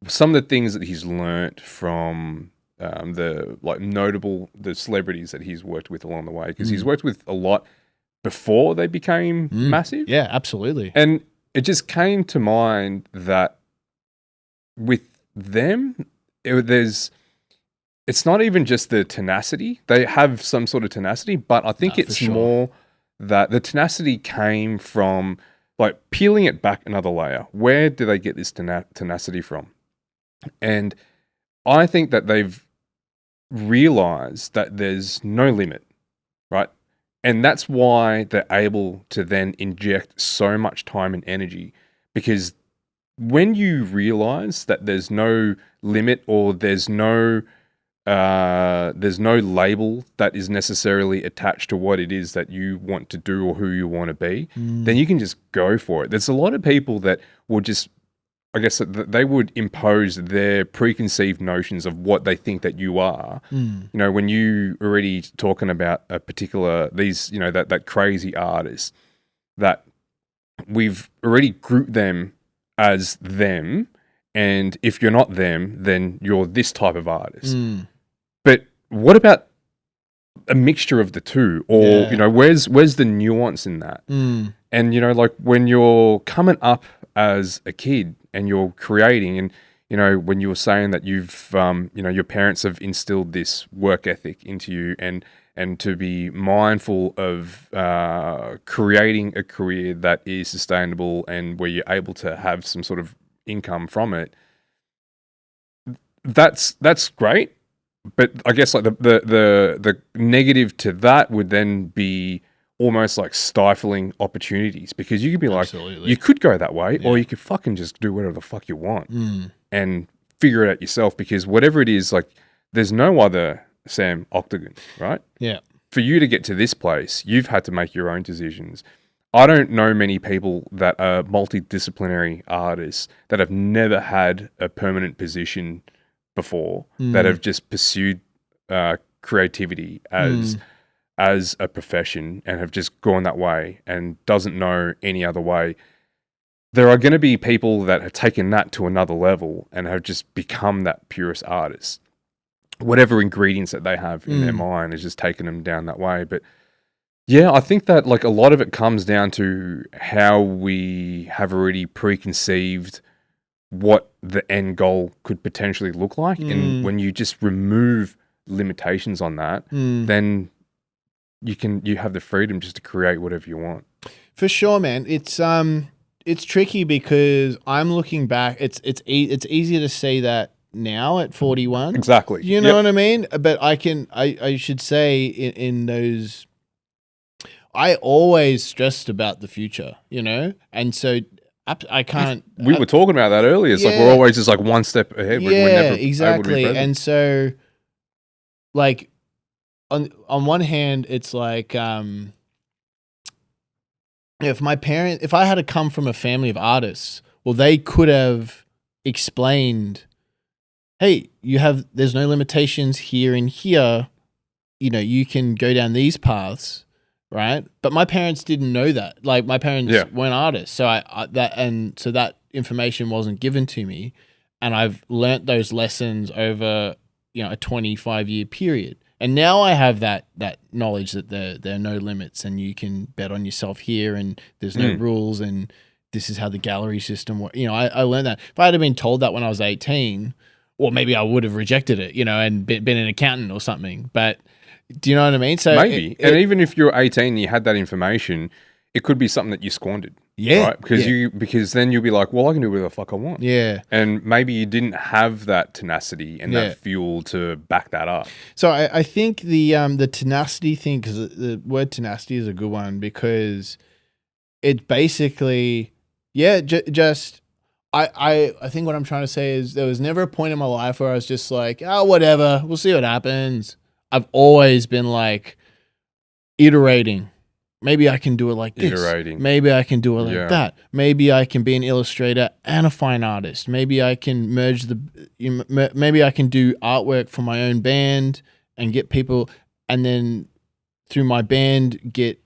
some of the things that he's learnt from the celebrities that he's worked with along the way, because he's worked with a lot before they became massive. Yeah, absolutely. And it just came to mind that with them, it's not even just the tenacity. They have some sort of tenacity, but I think it's more that the tenacity came from like peeling it back another layer. Where do they get this tenacity from? And I think that they've realized that there's no limit, right? And that's why they're able to then inject so much time and energy, because when you realize that there's no limit, or there's no label that is necessarily attached to what it is that you want to do or who you want to be, then you can just go for it. There's a lot of people that will just, I guess, they would impose their preconceived notions of what they think that you are. When you already talking about a particular, that crazy artist, that we've already grouped them as them, and if you're not them, then you're this type of artist. But what about a mixture of the two? Or, where's the nuance in that? And, like when you're coming up as a kid and you're creating, and, when you were saying that you've, your parents have instilled this work ethic into you, and to be mindful of creating a career that is sustainable and where you're able to have some sort of income from it. That's great, but I guess like the negative to that would then be almost like stifling opportunities, because you could be like, Absolutely. you could go that way, Yeah. or you could fucking just do whatever the fuck you want and figure it out yourself, because whatever it is, like, there's no other Sam Octigan, right? Yeah. For you to get to this place, you've had to make your own decisions. I don't know many people that are multidisciplinary artists that have never had a permanent position before, that have just pursued creativity as a profession and have just gone that way and doesn't know any other way. There are going to be people that have taken that to another level and have just become that purest artist. Whatever ingredients that they have in their mind has just taken them down that way. But yeah, I think that like a lot of it comes down to how we have already preconceived what the end goal could potentially look like. And when you just remove limitations on that, then you have the freedom just to create whatever you want. For sure, man. It's tricky because I'm looking back. It's easier to say that now at 41. Exactly. You know what I mean? But I should say in those, I always stressed about the future, and so I can't. We were talking about that earlier. It's like we're always just like one step ahead. Yeah, we're never exactly. able to be present. And so, like, on one hand, it's like if I had to come from a family of artists, well, they could have explained, hey, there's no limitations here and here, you can go down these paths, right? But my parents didn't know that. Like, my parents weren't artists, so so that information wasn't given to me, and I've learnt those lessons over a 25-year period. And now I have that knowledge that there are no limits, and you can bet on yourself here, and there's no rules, and this is how the gallery system works. I learned that. If I had been told that when I was 18, well, maybe I would have rejected it, and been an accountant or something. But do you know what I mean? So maybe. And even if you're 18 and you had that information, it could be something that you squandered. Yeah. Right? Because then you'll be like, well, I can do whatever the fuck I want. Yeah. And maybe you didn't have that tenacity and that fuel to back that up. So I think the tenacity thing, because the word tenacity is a good one, because it basically, just I think what I'm trying to say is there was never a point in my life where I was just like, oh, whatever, we'll see what happens. I've always been like iterating. Maybe I can do it like this. Iterating. Maybe I can do it like that. Maybe I can be an illustrator and a fine artist. Maybe I can maybe I can do artwork for my own band and get people, and then through my band get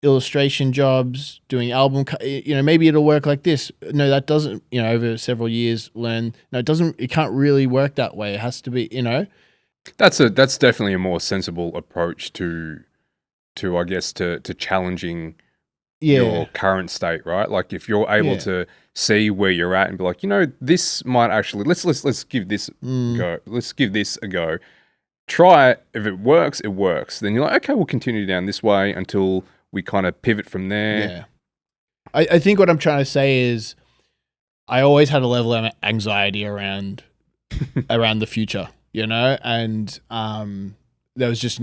illustration jobs, doing album, maybe it'll work like this. No, that doesn't, over several years learn, no, it can't really work that way. It has to be, That's definitely a more sensible approach to I guess to challenging your current state, right? Like, if you're able to see where you're at and be like, this might actually, let's give this go. Let's give this a go. Try it. If it works, it works. Then you're like, okay, we'll continue down this way until we kind of pivot from there. Yeah. I think what I'm trying to say is I always had a level of anxiety around the future, and there was just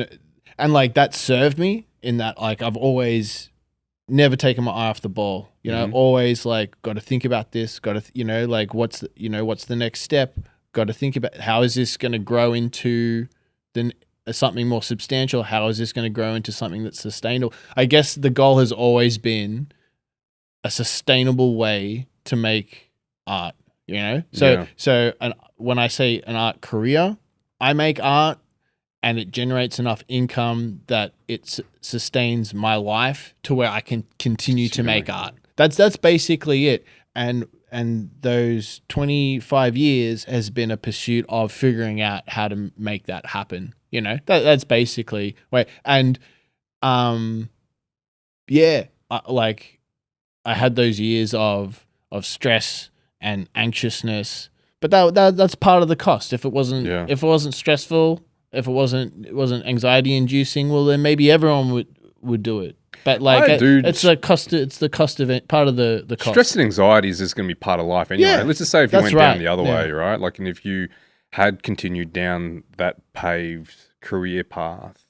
and like that served me in that, like, I've always never taken my eye off the ball, always like got to think about this, got to, like, what's the next step? Got to think about how is this going to grow into something more substantial? How is this going to grow into something that's sustainable? I guess the goal has always been a sustainable way to make art, So when I say an art career, I make art and it generates enough income that it sustains my life to where I can continue to make art. That's basically it. And those 25 years has been a pursuit of figuring out how to make that happen. That's basically right. And I had those years of stress and anxiousness, But that's part of the cost. If it wasn't stressful, if it wasn't anxiety inducing, well then maybe everyone would do it. But like it's the cost. It's the cost of it. Part of the cost. Stress and anxiety is going to be part of life anyway. Yeah, let's just say if you went down the other Yeah. way, right? Like, and if you had continued down that paved career path,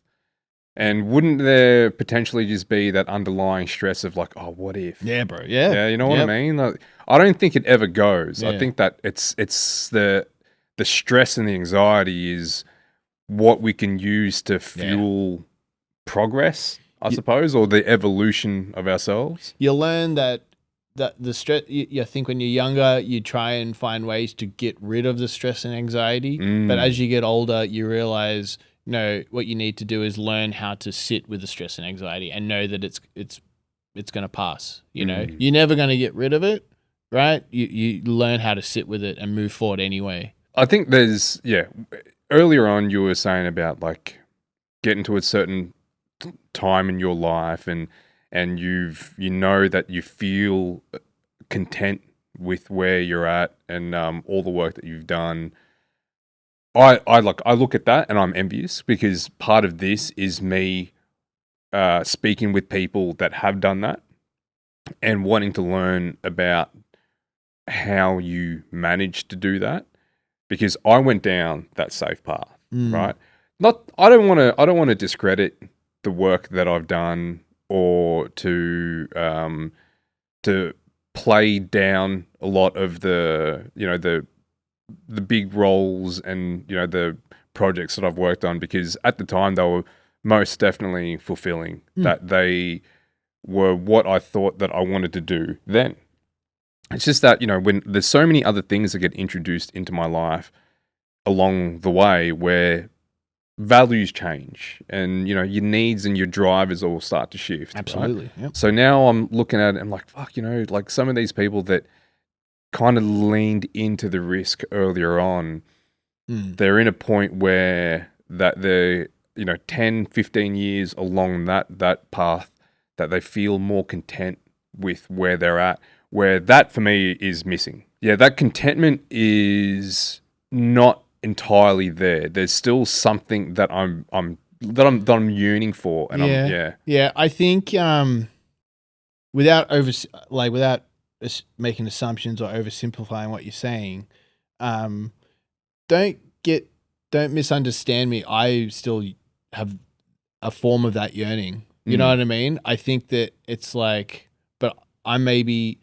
and wouldn't there potentially just be that underlying stress of like, oh, what if? Yeah, bro. Yeah. Yeah, you know what I mean? Like, I don't think it ever goes. Yeah. I think that it's the stress and the anxiety is what we can use to fuel progress, I suppose, or the evolution of ourselves. You learn that the stress. You think when you're younger, you try and find ways to get rid of the stress and anxiety. But as you get older, you realize, no, what you need to do is learn how to sit with the stress and anxiety and know that it's going to pass. You know, you're never going to get rid of it, right? You learn how to sit with it and move forward anyway. I think there's, earlier on you were saying about like getting to a certain time in your life and you know that you feel content with where you're at and all the work that you've done. I look at that and I'm envious because part of this is me speaking with people that have done that and wanting to learn about how you managed to do that, because I went down that safe path, right? I don't want to discredit the work that I've done or to play down a lot of the big roles and the projects that I've worked on, because at the time they were most definitely fulfilling, that they were what I thought that I wanted to do then. It's just that, when there's so many other things that get introduced into my life along the way where values change and, your needs and your drivers all start to shift. Absolutely. Right? Yep. So now I'm looking at it and I'm like, fuck, like some of these people that kind of leaned into the risk earlier on, they're in a point where that they're, 10, 15 years along that path, that they feel more content with where they're at, where that for me is missing. Yeah, that contentment is not entirely there. There's still something that I'm yearning for, and yeah. I think without making assumptions or oversimplifying what you're saying, don't misunderstand me. I still have a form of that yearning. You know what I mean? I think that it's like, but I may be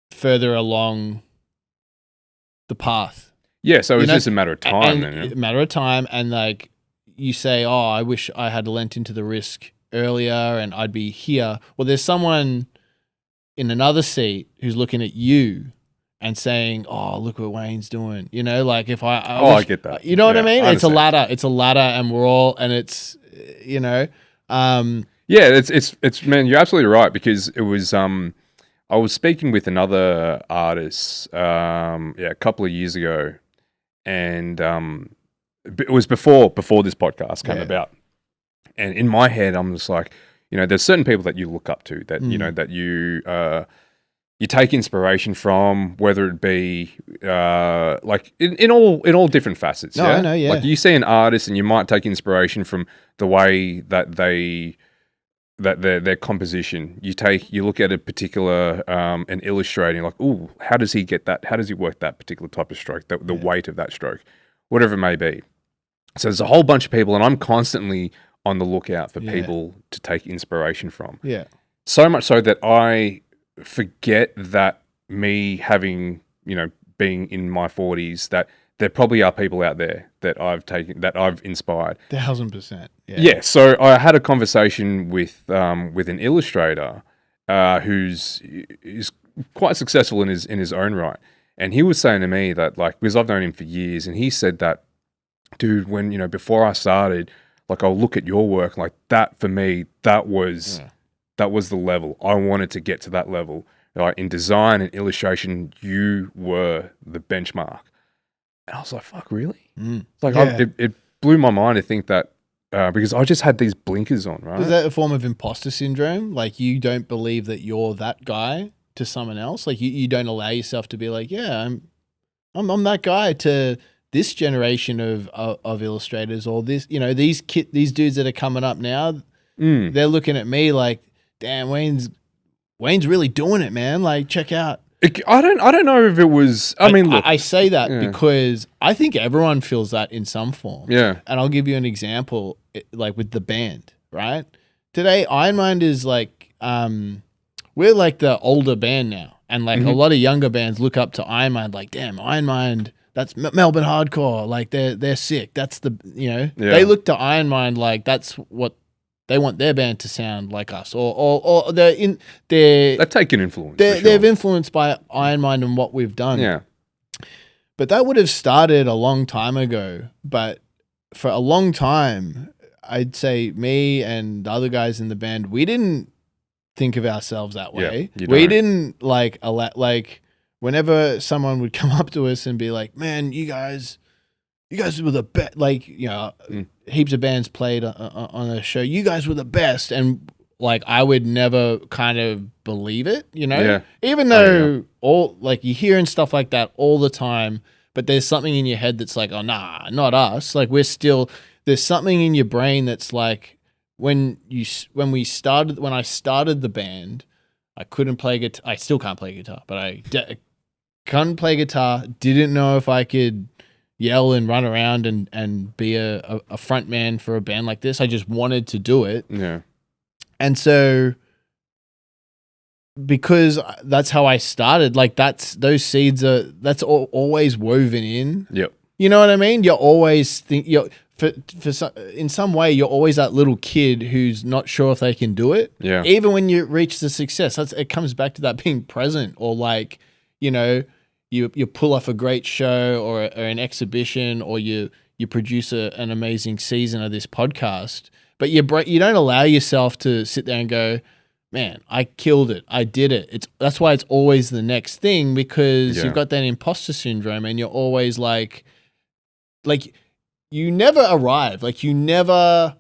further along the path. Yeah, so it's just a matter of time. A matter of time, and like you say, oh, I wish I had lent into the risk earlier and I'd be here. Well, there's someone in another seat who's looking at you and saying, oh, look what Wayne's doing. Like if I get that. You know what I mean? It's a understand. ladder, and we're all, and it's, Yeah, it's man, you're absolutely right, because it was I was speaking with another artist a couple of years ago, and it was before this podcast came about. And in my head I'm just like, there's certain people that you look up to that that you take inspiration from, whether it be like in all different facets. I know, yeah. Like you see an artist and you might take inspiration from the way that their composition. You look at a particular an illustrating, like, ooh, how does he get that? How does he work that particular type of stroke? The weight of that stroke, whatever it may be. So there's a whole bunch of people, and I'm constantly on the lookout for people to take inspiration from. Yeah. So much so that I forget that me having, being in my 40s, that there probably are people out there that I've inspired. 1,000%. Yeah. So I had a conversation with an illustrator who's quite successful in his own right, and he was saying to me that, like, because I've known him for years, and he said that, dude, when before I started, like, I'll look at your work, like, that for me, that was the level. I wanted to get to that level. Like, in design and illustration, you were the benchmark. And I was like, fuck, really? It's like, it blew my mind to think that, because I just had these blinkers on, right? Is that a form of imposter syndrome? Like, you don't believe that you're that guy to someone else? Like, you don't allow yourself to be like, yeah, I'm that guy to this generation of illustrators, or this, these dudes that are coming up now. They're looking at me like, damn, Wayne's really doing it, man. Like, check out. I don't know if it was. I mean, look, I say that because I think everyone feels that in some form. Yeah. And I'll give you an example, like with the band, right? Today, Iron Mind is like, we're like the older band now, and like a lot of younger bands look up to Iron Mind, like, damn, Iron Mind, that's Melbourne hardcore, like they're sick. That's the they look to Iron Mind like that's what they want their band to sound like us, or they've taken influence. They've influenced by Iron Mind and what we've done. Yeah, but that would have started a long time ago. But for a long time, I'd say me and the other guys in the band, we didn't think of ourselves that way. We didn't like whenever someone would come up to us and be like, "Man, you guys were the best." Like, heaps of bands played on a show. You guys were the best, and like I would never kind of believe it, even though all like you hearing stuff like that all the time, but there's something in your head that's like, oh nah, not us. Like there's something in your brain that's like when I started the band, I couldn't play guitar. I still can't play guitar, but I couldn't play guitar. Didn't know if I could yell and run around and be a front man for a band like this. I just wanted to do it. Yeah. And so because that's how I started, like that's always woven in. Yep. You know what I mean? You're always in some way you're always that little kid who's not sure if they can do it. Yeah. Even when you reach the success, it comes back to that being present, or like, you pull off a great show or an exhibition, or you produce an amazing season of this podcast, but you don't allow yourself to sit there and go, man, I killed it, I did it. That's why it's always the next thing, because you've got that imposter syndrome, and you're always like you never arrive. Like I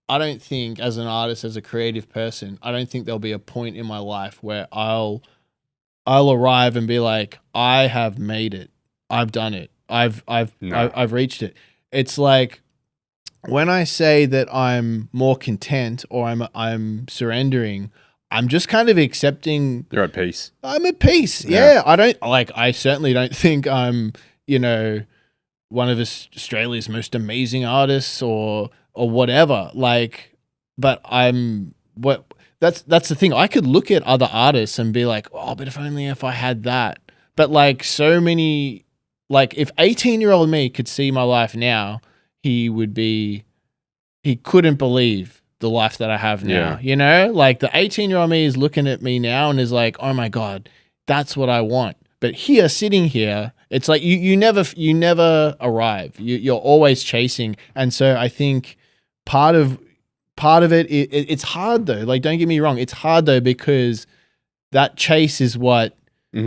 don't think as an artist, as a creative person, I don't think there'll be a point in my life where I'll arrive and be like, I have made it. I've done it. I've reached it. It's like when I say that I'm more content, or I'm surrendering, I'm just kind of accepting. You're at peace. I'm at peace. Yeah. I certainly don't think I'm, one of Australia's most amazing artists or whatever. Like, but that's the thing. I could look at other artists and be like, oh, but if I had that. But like so many, like if 18-year-old me could see my life now, he couldn't believe the life that I have now. Like the 18-year-old me is looking at me now and is like, oh my God, that's what I want. But here, sitting here, it's like you never arrive. You're always chasing. And so I think part of it's hard though. Like, don't get me wrong, it's hard though, because that chase is what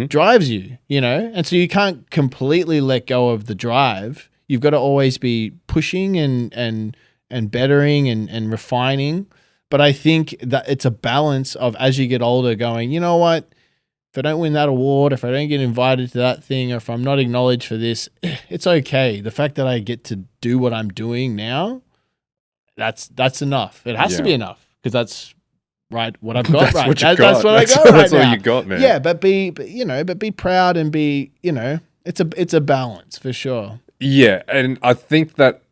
drives you, And so you can't completely let go of the drive. You've got to always be pushing and bettering and refining. But I think that it's a balance of, as you get older, going, you know what? If I don't win that award, if I don't get invited to that thing, or if I'm not acknowledged for this, it's okay. The fact that I get to do what I'm doing now, that's enough. It has to be enough, because that's what I've got. That's what you got. That's what I got right now. That's all you got, man. Yeah, but be proud and be, it's a balance for sure. Yeah, and I think that.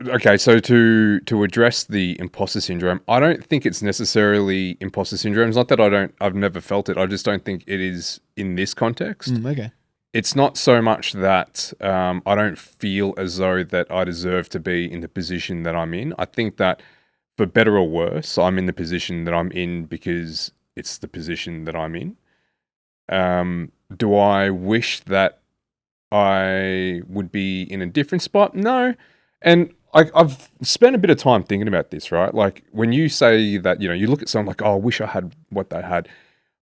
Okay, so to address the imposter syndrome, I don't think it's necessarily imposter syndrome. It's not that I've never felt it. I just don't think it is in this context. Okay. It's not so much that I don't feel as though that I deserve to be in the position that I'm in. I think that for better or worse, I'm in the position that I'm in because it's the position that I'm in. Do I wish that I would be in a different spot? No. And I've spent a bit of time thinking about this, right? Like when you say that, you look at someone like, oh, I wish I had what they had.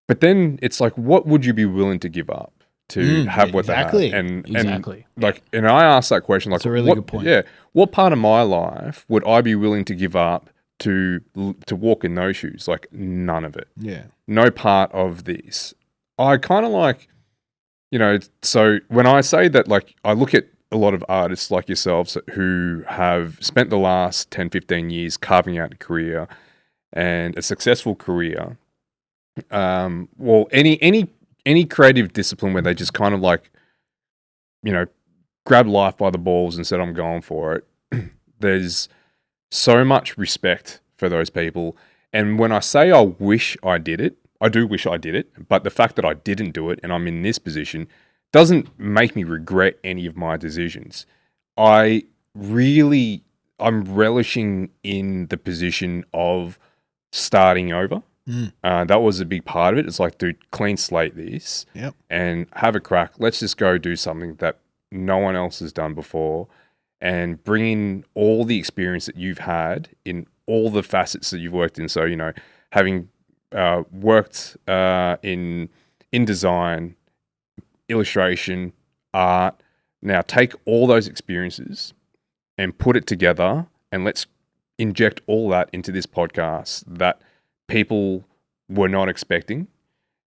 But then it's like, what would you be willing to give up to have what they had? And I ask that question, like, that's a really good point. Yeah. What part of my life would I be willing to give up to walk in those shoes? Like none of it. Yeah. No part of this. I kind of like, So when I say that, like, I look at a lot of artists like yourselves who have spent the last 10, 15 years carving out a career and a successful career. Well, any creative discipline where they just kind of like, grabbed life by the balls and said, I'm going for it. There's so much respect for those people. And when I say I wish I did it, I do wish I did it. But the fact that I didn't do it and I'm in this position doesn't make me regret any of my decisions. I'm relishing in the position of starting over. That was a big part of it. It's like, dude, clean slate this and have a crack. Let's just go do something that no one else has done before and bring in all the experience that you've had in all the facets that you've worked in. So, having worked in design, illustration, art, now take all those experiences and put it together and let's inject all that into this podcast that people were not expecting.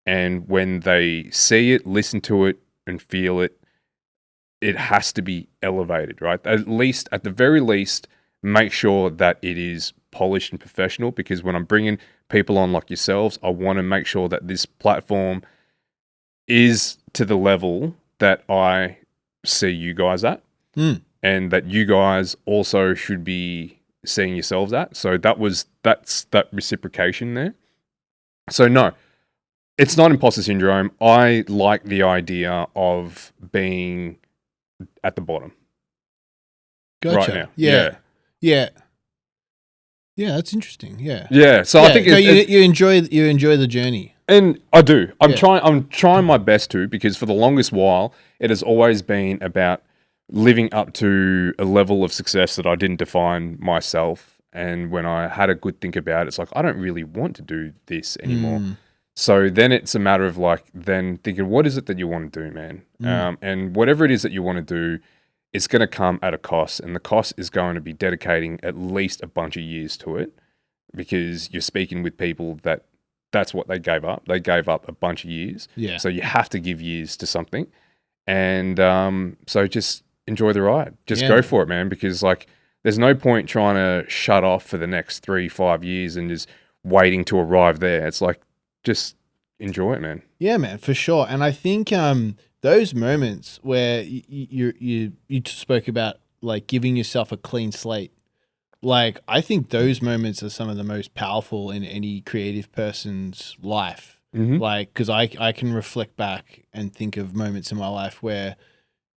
And when they see it, listen to it, and feel it, it has to be elevated, right? At the very least, make sure that it is polished and professional, because when I'm bringing people on like yourselves, I want to make sure that this platform is to the level that I see you guys at, and that you guys also should be seeing yourselves at. So that's that reciprocation there. So no, it's not imposter syndrome. I like the idea of being at the bottom. Gotcha. Right now. Yeah, that's interesting. Yeah. Yeah. So I think you enjoy the journey. And I do. I'm trying my best to, because for the longest while it has always been about living up to a level of success that I didn't define myself. And when I had a good think about it, it's like, I don't really want to do this anymore. So then it's a matter of like then thinking, what is it that you want to do, man? And whatever it is that you want to do, it's going to come at a cost. And the cost is going to be dedicating at least a bunch of years to it, because you're speaking with people that's what they gave up. They gave up a bunch of years. Yeah. So you have to give years to something. And so just enjoy the ride. Just go for it, man, because like there's no point trying to shut off for the next 3-5 years and just waiting to arrive there. It's like, just enjoy it, man. Yeah, man, for sure. And I think those moments where you spoke about like giving yourself a clean slate, like I think those moments are some of the most powerful in any creative person's life. Like, because I can reflect back and think of moments in my life where,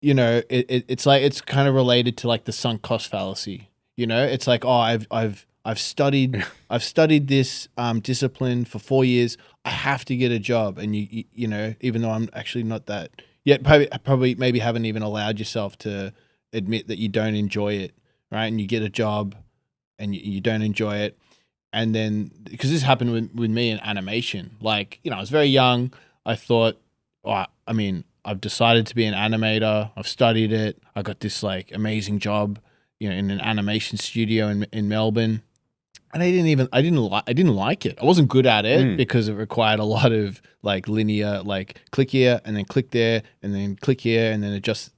it's like it's kind of related to like the sunk cost fallacy. It's like, oh, I've studied this discipline for 4 years. I have to get a job, and you know, even though I'm actually not that yet, probably maybe haven't even allowed yourself to admit that you don't enjoy it, right? And you get a job, and you don't enjoy it, and then because this happened with me in animation, like I was very young. I thought, I've decided to be an animator. I've studied it. I got this like amazing job, in an animation studio in Melbourne. And I didn't like it. I wasn't good at it because it required a lot of like linear, like click here and then click there and then click here and then adjust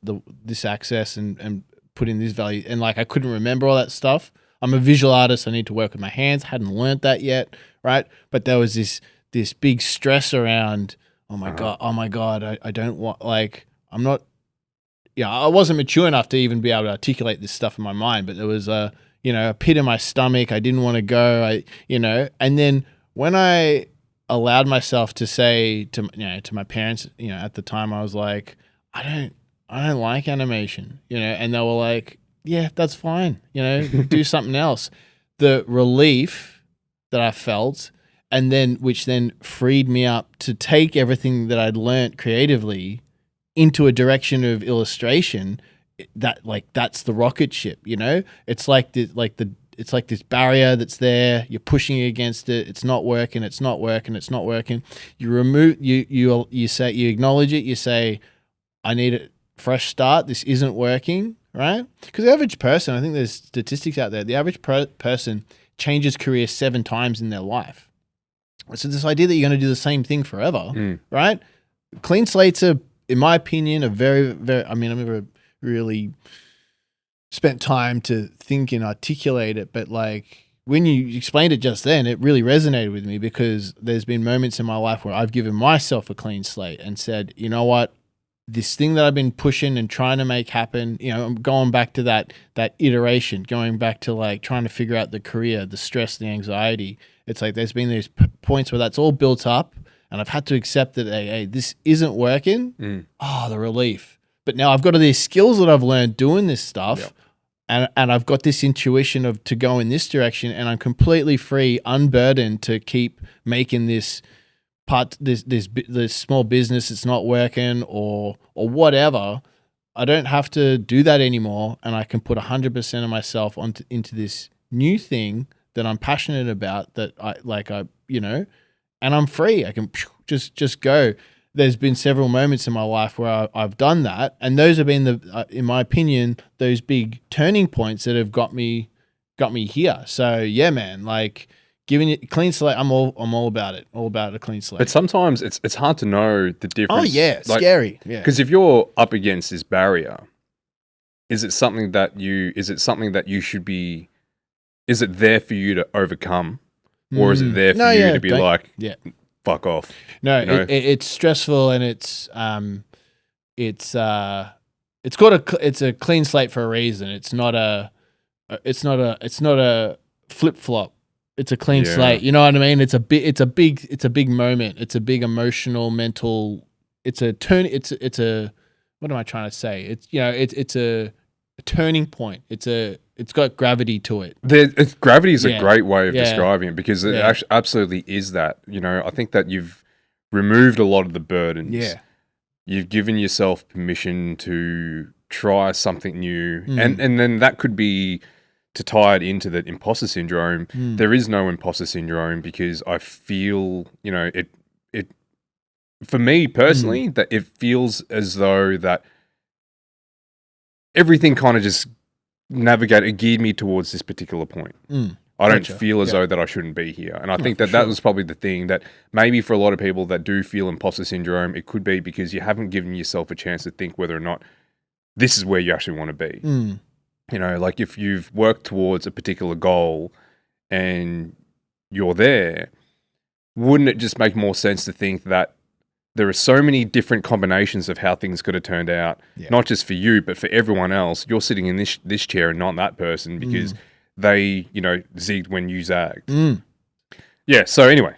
this axis and put in this value. And like I couldn't remember all that stuff. I'm a visual artist. I need to work with my hands. Hadn't learned that yet, right? But there was this big stress around. Oh my god! I don't want I'm not. I wasn't mature enough to even be able to articulate this stuff in my mind. But there was a pit in my stomach. I didn't want to go. And then when I allowed myself to say to my parents, at the time I was like, I don't like animation, and they were like, yeah, that's fine, do something else. The relief that I felt, and then which then freed me up to take everything that I'd learnt creatively into a direction of illustration. That's the rocket ship, it's like it's like this barrier that's there. You're pushing against it. It's not working. You remove, you say, you acknowledge it. You say, I need a fresh start. This isn't working, right? Because the average person, I think there's statistics out there. The average person changes career 7 times in their life. So this idea that you're going to do the same thing forever, right? Clean slates are in my opinion, a very, very, I mean, I've never really spent time to think and articulate it, but like when you explained it just then, it really resonated with me because there's been moments in my life where I've given myself a clean slate and said, you know what, this thing that I've been pushing and trying to make happen, you know, I'm going back to that iteration, going back to like trying to figure out the career, the stress, the anxiety. It's like there's been these points where that's all built up and I've had to accept that, hey, this isn't working. Oh, the relief. But now I've got all these skills that I've learned doing this stuff. Yep. And I've got this intuition of to go in this direction, and I'm completely free, unburdened to keep making this small business that's not working or whatever. I don't have to do that anymore, and I can put 100% of myself into this new thing that I'm passionate about. That and I'm free. I can just go. There's been several moments in my life where I've done that, and those have been in my opinion, those big turning points that have got me here. So yeah, man, like giving it clean slate. I'm all about it. All about a clean slate. But sometimes it's hard to know the difference. Oh yeah, like, scary. Yeah, because if you're up against this barrier, is it something that you should be? Is it there for you to overcome, or is it there for you to be like? Yeah. Fuck off. No, you know? It's stressful and it's a clean slate for a reason. It's not a flip flop. It's a clean slate. You know what I mean? It's a big moment. It's a big emotional, mental. It's a what am I trying to say? It's a turning point. It's got gravity to it. Gravity is a great way of describing it because it actually absolutely is that. You know, I think that you've removed a lot of the burdens. Yeah. You've given yourself permission to try something new. And then that could be to tie it into the imposter syndrome. There is no imposter syndrome because I feel, you know, it for me personally, that it feels as though that everything kind of just geared me towards this particular point. I don't feel as though that I shouldn't be here. And I think that was probably the thing that maybe for a lot of people that do feel imposter syndrome, it could be because you haven't given yourself a chance to think whether or not this is where you actually want to be. You know, like if you've worked towards a particular goal and you're there, wouldn't it just make more sense to think that there are so many different combinations of how things could have turned out, not just for you, but for everyone else. You're sitting in this chair and not that person because they, you know, zigged when you zagged. Yeah. So anyway,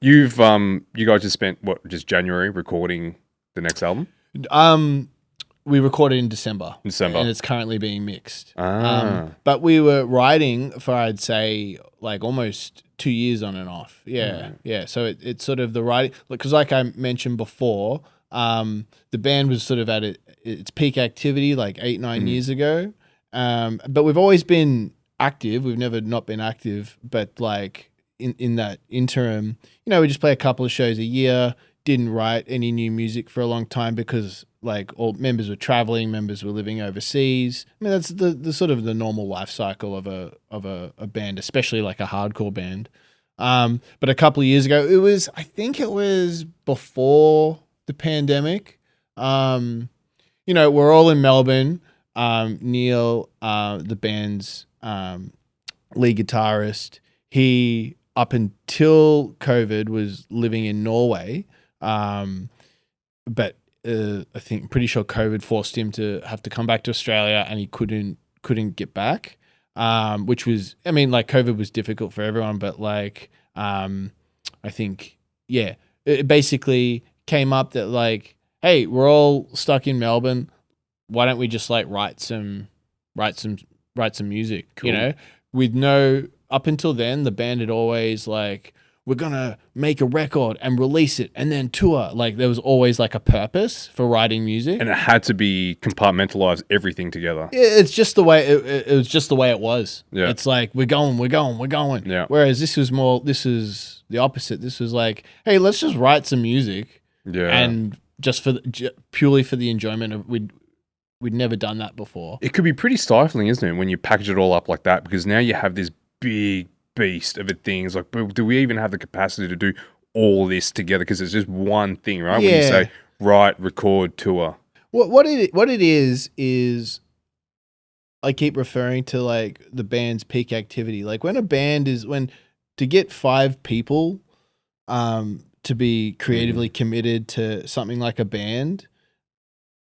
you guys just spent just January recording the next album? We recorded in December. And it's currently being mixed. But we were writing for, I'd say, like almost 2 years on and off. Yeah. So it's sort of the writing, because like I mentioned before, the band was sort of at its peak activity like 8-9 years ago. But we've always been active. We've never not been active. But like in that interim, you know, we just play a couple of shows a year. Didn't write any new music for a long time because like all members were traveling, members were living overseas. I mean, that's the sort of the normal life cycle of a band, especially like a hardcore band. But a couple of years ago, I think it was before the pandemic. You know, we're all in Melbourne. Neil, the band's lead guitarist, he up until COVID was living in Norway. But I think pretty sure COVID forced him to have to come back to Australia, and he couldn't get back. Which was, I mean, like COVID was difficult for everyone, but like I think it basically came up that like, hey, we're all stuck in Melbourne. Why don't we just like write some music? Cool. You know, with no, up until then the band had always like, we're going to make a record and release it and then tour. Like there was always like a purpose for writing music. And it had to be compartmentalized everything together. It's just the way it was just the way it was. Yeah. It's like, we're going. Yeah. Whereas this is the opposite. This was like, hey, let's just write some music. Yeah. And just purely for the enjoyment of, we'd never done that before. It could be pretty stifling, isn't it? When you package it all up like that, because now you have this big beast of a thing. It's like, do we even have the capacity to do all this together? Because it's just one thing, right? Yeah. When you say write, record, tour. What it is I keep referring to like the band's peak activity. Like when a band is to get 5 people to be creatively committed to something like a band,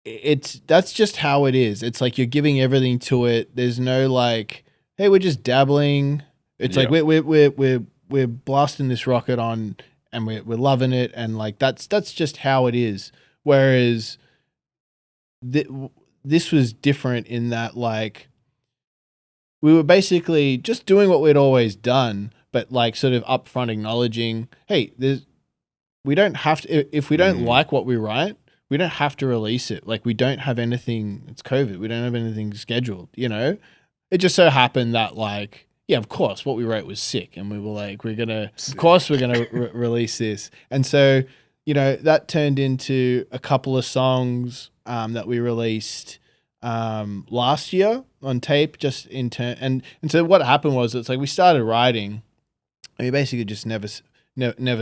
that's just how it is. It's like you're giving everything to it. There's no like, hey, we're just dabbling. It's like we're blasting this rocket on and we're loving it, and like that's just how it is. Whereas this was different in that like we were basically just doing what we'd always done, but like sort of upfront acknowledging, hey, we don't have to, if we don't like what we write, we don't have to release it. Like we don't have anything, it's COVID, we don't have anything scheduled, you know? It just so happened that like, yeah, of course, what we wrote was sick, and we were like, of course we're going to release this. And so, you know, that turned into a couple of songs that we released last year on tape, just in turn. And so what happened was, it's like we started writing and we basically just never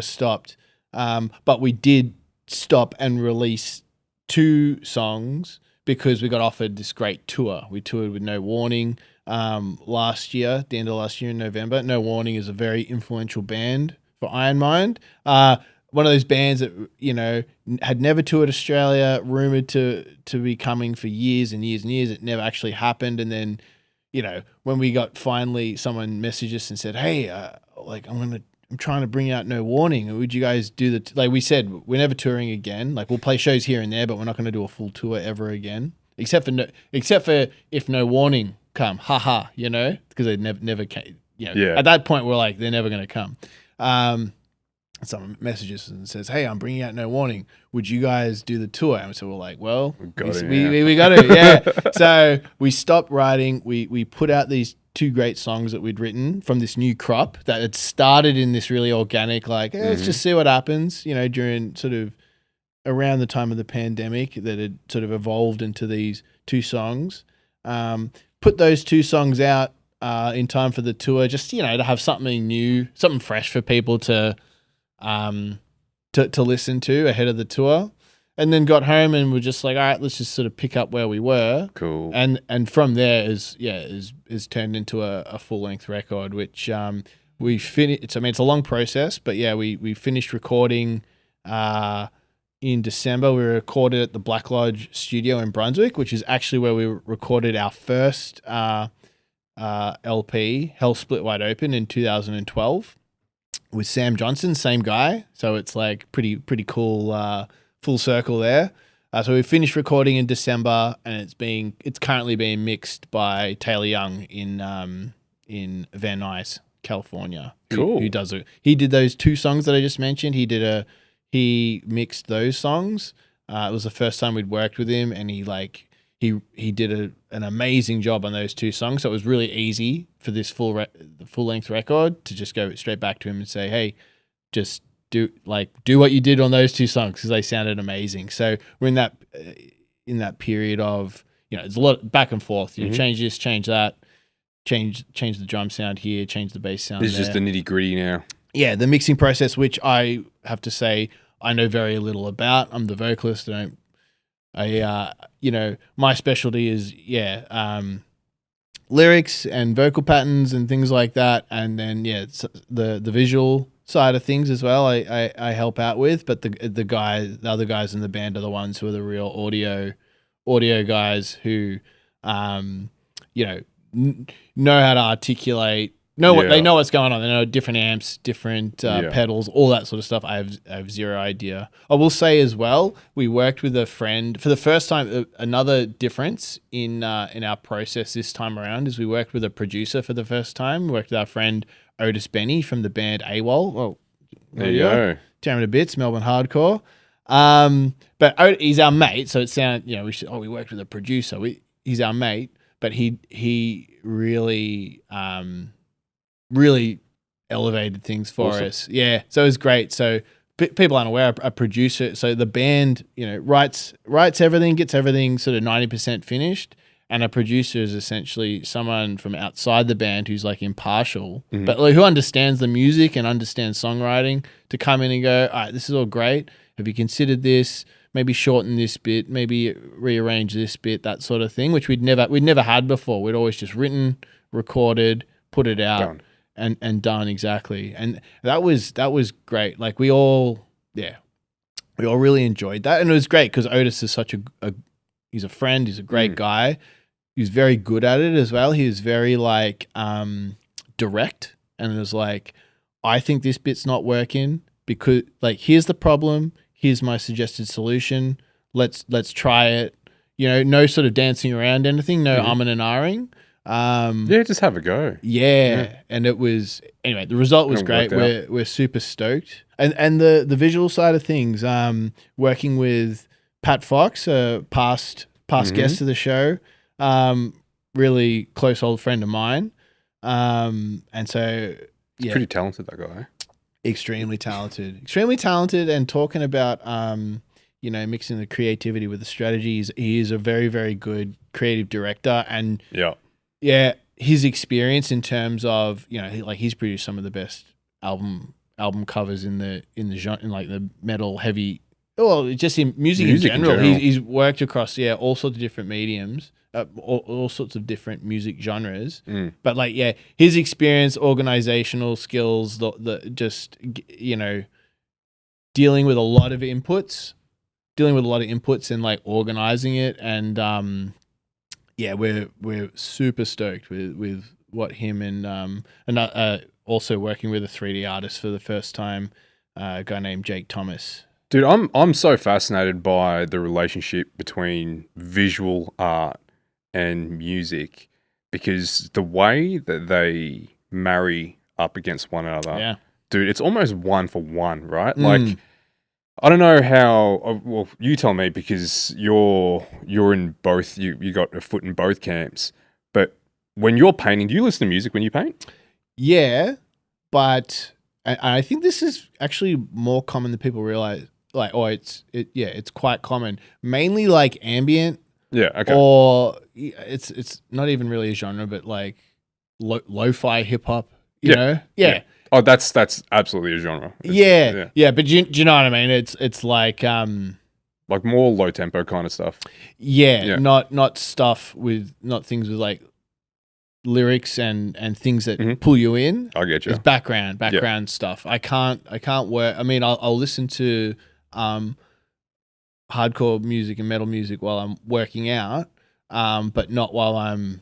stopped. But we did stop and release 2 songs because we got offered this great tour. We toured with No Warning last year, the end of last year in November. No Warning is a very influential band for Iron Mind. One of those bands that, you know, had never toured Australia, rumored to be coming for years and years and years. It never actually happened. And then, you know, when we got finally, someone messaged us and said, hey, like I'm trying to bring out No Warning. Would you guys do like we said, we're never touring again. Like we'll play shows here and there, but we're not going to do a full tour ever again, except for if No Warning come, haha, you know, because they never came. You know, Yeah. At that point, we're like, they're never going to come. Someone messages and says, hey, I'm bringing out No Warning. Would you guys do the tour? And so we're like, well, we got it. Yeah. So we stopped writing. We put out these 2 great songs that we'd written from this new crop that had started in this really organic, like, let's just see what happens, you know, during sort of around the time of the pandemic, that had sort of evolved into these 2 songs. Put those 2 songs out in time for the tour, just, you know, to have something new, something fresh for people to listen to ahead of the tour, and then got home and we're just like, all right, let's just sort of pick up where we were. Cool. And from there is turned into a full length record, which we finished. I mean, it's a long process, but yeah, we finished recording in December. We recorded at the Black Lodge studio in Brunswick, which is actually where we recorded our first LP, Hell Split Wide Open, in 2012. With Sam Johnson, same guy. So it's like pretty cool full circle there. So we finished recording in December, and it's currently being mixed by Taylor Young in Van Nuys, California. Cool. He did those 2 songs that I just mentioned. He mixed those songs. It was the first time we'd worked with him, and he did an amazing job on those 2 songs. So it was really easy for this full length record to just go straight back to him and say, hey, just do what you did on those 2 songs, because they sounded amazing. So we're in that period of, you know, it's a lot back and forth. You change this, change that, change the drum sound here, change the bass sound. This is just the nitty gritty now. Yeah, the mixing process, which I have to say I know very little about. I'm the vocalist. You know, my specialty is lyrics and vocal patterns and things like that, and then it's the visual side of things as well. I help out with, but the other guys in the band are the ones who are the real audio guys who, you know, know how to articulate. They know what's going on. They know different amps, different pedals, all that sort of stuff. I have zero idea. I will say as well, we worked with a friend for the first time. Another difference in our process this time around is we worked with a producer for the first time. We worked with our friend Otis Benny from the band AWOL. Well, there you go. Tearing to bits, Melbourne hardcore. But he's our mate, so it sounded, you know, we worked with a producer. He's our mate, but he really really elevated things for us. Yeah. So it was great. So people aren't aware, a producer, so the band, you know, writes everything, gets everything sort of 90% finished. And a producer is essentially someone from outside the band who's like impartial, but like, who understands the music and understands songwriting, to come in and go, all right, this is all great. Have you considered this? maybe shorten this bit, maybe rearrange this bit, that sort of thing, which we'd never had before. We'd always just written, recorded, put it out, and done exactly. And that was great. Like we all really enjoyed that, and it was great because Otis is such he's a friend, he's a great guy. He's very good at it as well. He was very like direct, and it was like, I think this bit's not working because like here's the problem, here's my suggested solution. Let's try it. You know, no sort of dancing around anything, no umming and ahhing. Just have a go. Yeah. And it was anyway. The result was great. We're super stoked, and the visual side of things. Working with Pat Fox, past guest of the show, really close old friend of mine, and so He's pretty talented, that guy. Extremely talented, and talking about mixing the creativity with the strategies. He is a very, very good creative director, and his experience in terms of he's produced some of the best album covers in the genre, in like the metal heavy, just in music in general. He's worked across all sorts of different mediums, all sorts of different music genres. But his experience, organizational skills, the just dealing with a lot of inputs and like organizing it, and we're super stoked with what him and also working with a 3D artist for the first time, a guy named Jake Thomas. Dude, I'm so fascinated by the relationship between visual art and music, because the way that they marry up against one another, dude, it's almost one for one, right? Like, I don't know how. Well, you tell me, because you're in both. You got a foot in both camps. But when you're painting, do you listen to music when you paint? Yeah, but I think this is actually more common than people realize. Like, it's quite common. Mainly like ambient. Yeah. Okay. Or it's not even really a genre, but like lo-fi hip hop. You know? Yeah. Oh, that's absolutely a genre. But do you know what I mean? It's like more low tempo kind of stuff. Not stuff with things with like lyrics and things that pull you in. I get you. It's background stuff. I can't work. I mean, I'll listen to hardcore music and metal music while I'm working out, but not while I'm.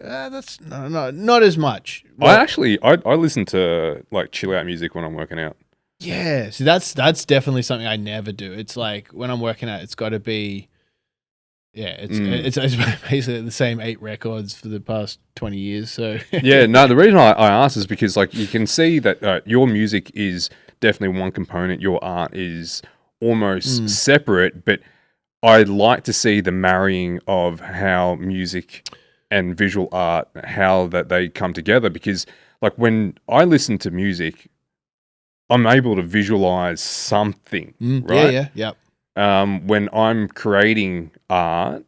That's not as much. Well, I listen to like chill out music when I'm working out. Yeah, so that's definitely something I never do. It's like when I'm working out, it's got to be. Yeah, it's basically the same 8 records for the past 20 years. So the reason I asked is because like you can see that your music is definitely one component. Your art is almost separate, but I'd like to see the marrying of how music and visual art, how that they come together, because like when I listen to music, I'm able to visualize something, right? When I'm creating art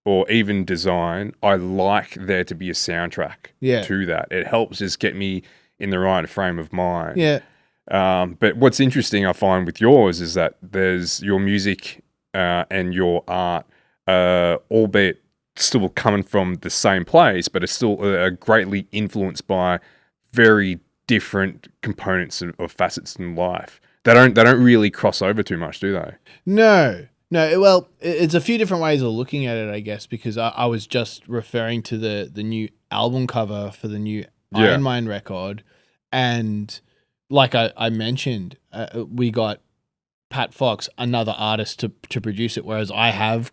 or even design, I like there to be a soundtrack to that. It helps just get me in the right frame of mind. But what's interesting I find with yours is that there's your music and your art, albeit still coming from the same place, but it's still greatly influenced by very different components of facets in life. They don't really cross over too much, do they? No. Well, it's a few different ways of looking at it, I guess, because I was just referring to the new album cover for the new Iron Mind record, and like I mentioned, we got Pat Fox, another artist, to produce it, whereas I have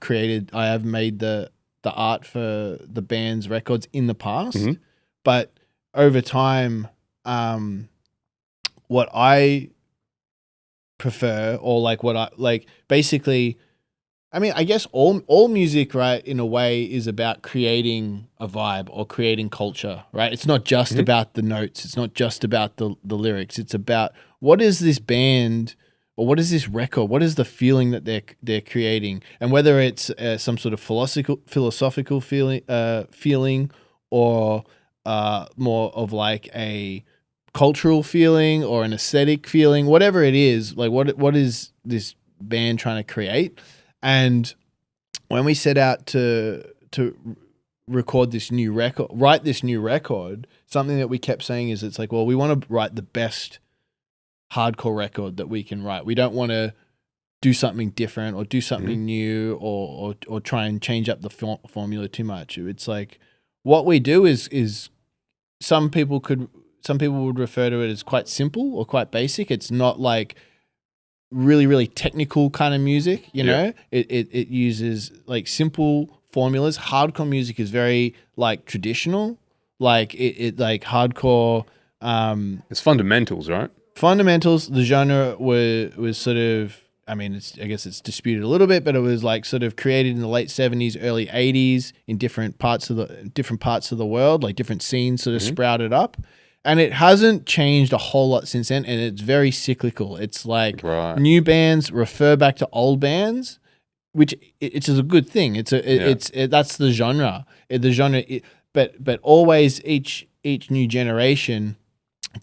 made the art for the band's records in the past, but over time, what I prefer, or like what I like, basically, I mean, I guess all music, right, in a way, is about creating a vibe or creating culture, right? It's not just about the notes. It's not just about the lyrics. It's about what is this band or what is this record? What is the feeling that they're creating? And whether it's some sort of philosophical feeling or more of like a cultural feeling or an aesthetic feeling, whatever it is, like what is this band trying to create. And when we set out to record this new record, write this new record, something that we kept saying is it's like, well, we want to write the best hardcore record that we can write. We don't want to do something different or do something new or try and change up the formula too much. It's like what we do is some people would refer to it as quite simple or quite basic. It's not like really, really technical kind of music, you know? It uses like simple formulas. Hardcore music is very like traditional, like it like hardcore. It's fundamentals, right? Fundamentals. The genre was sort of, I mean, I guess it's disputed a little bit, but it was like sort of created in the late 70s, early 80s in different parts of the world, like different scenes sort of sprouted up. And it hasn't changed a whole lot since then, and it's very cyclical. It's like new bands refer back to old bands, which it's a good thing. That's the genre. But always each new generation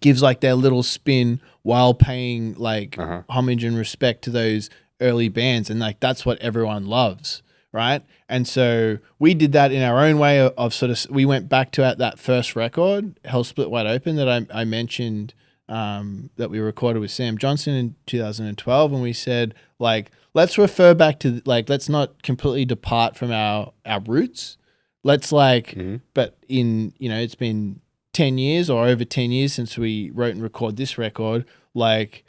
gives like their little spin while paying like homage and respect to those early bands, and like that's what everyone loves, right? And so we did that in our own way of sort of, we went back to that first record, Hell Split Wide Open, that I mentioned that we recorded with Sam Johnson in 2012, and we said like, let's refer back to like, let's not completely depart from our roots. Let's like, but it's been 10 years or over 10 years since we wrote and recorded this record. Like,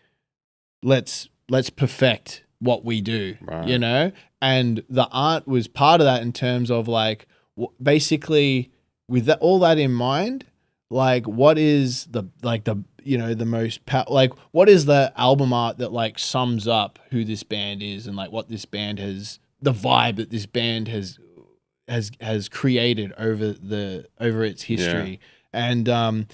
let's perfect what we do, you know? And the art was part of that in terms of like, basically with all that in mind, like what is the most, like what is the album art that like sums up who this band is and like what this band has, the vibe that this band has created over its history. And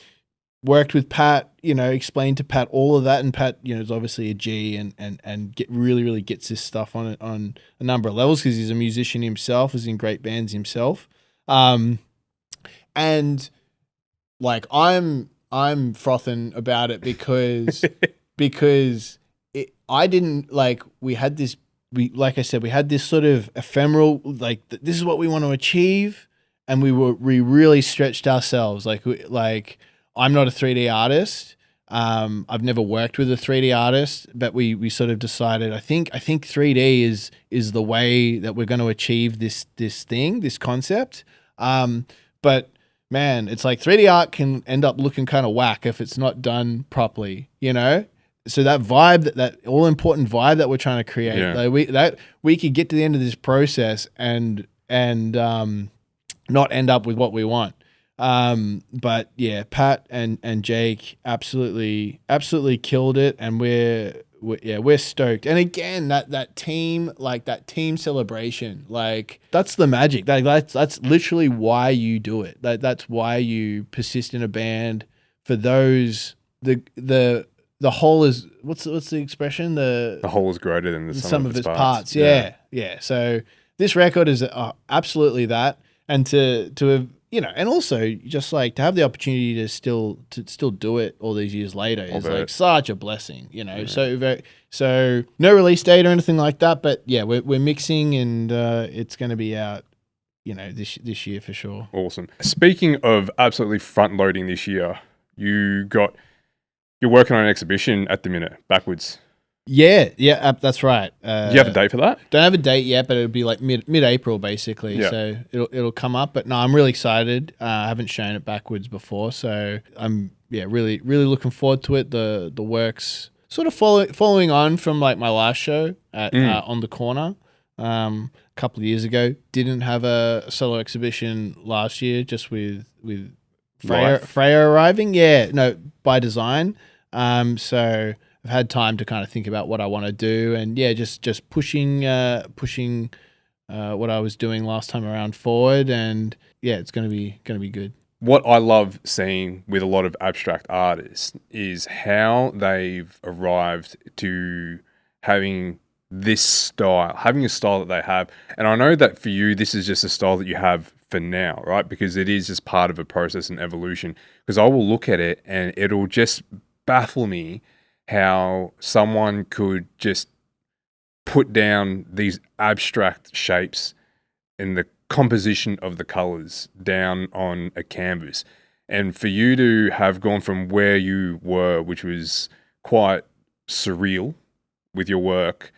worked with Pat, explained to Pat all of that, and Pat, is obviously a G and really gets this stuff on a number of levels because he's a musician himself, is in great bands himself, and like I'm frothing about it because I didn't like like I said, we had this sort of ephemeral like this is what we want to achieve. And we really stretched ourselves. Like I'm not a 3D artist. I've never worked with a 3D artist, but we sort of decided. I think 3D is the way that we're going to achieve this concept. But man, it's like 3D art can end up looking kind of whack if it's not done properly. So that vibe, that all important vibe that we're trying to create, like we could get to the end of this process and not end up with what we want. But yeah, Pat and Jake absolutely killed it, and we're stoked. And again, that team celebration, like that's the magic. That's literally why you do it. That's why you persist in a band. For those the whole is what's the expression? The whole is greater than the sum of its parts. Yeah. So this record is absolutely that. And to have, and also just like to have the opportunity to still do it all these years later is like such a blessing, So no release date or anything like that, but yeah, we're mixing and it's going to be out, this year for sure. Awesome. Speaking of absolutely front loading this year, you're working on an exhibition at the minute, Backwards. Yeah, that's right. Do you have a date for that? Don't have a date yet, but it'll be like mid-April basically. Yeah. So it'll come up. But no, I'm really excited. I haven't shown it Backwards before, so I'm really looking forward to it. The work's sort of following on from like my last show at On the Corner a couple of years ago. Didn't have a solo exhibition last year, just with Freya arriving. Yeah, no, by design. So I've had time to kind of think about what I want to do, and just pushing what I was doing last time around forward, and it's going to be good. What I love seeing with a lot of abstract artists is how they've arrived to having this style, having a style that they have. And I know that for you, this is just a style that you have for now, right? Because it is just part of a process and evolution. Because I will look at it and it'll just baffle me how someone could just put down these abstract shapes and the composition of the colors down on a canvas. And for you to have gone from where you were, which was quite surreal with your work,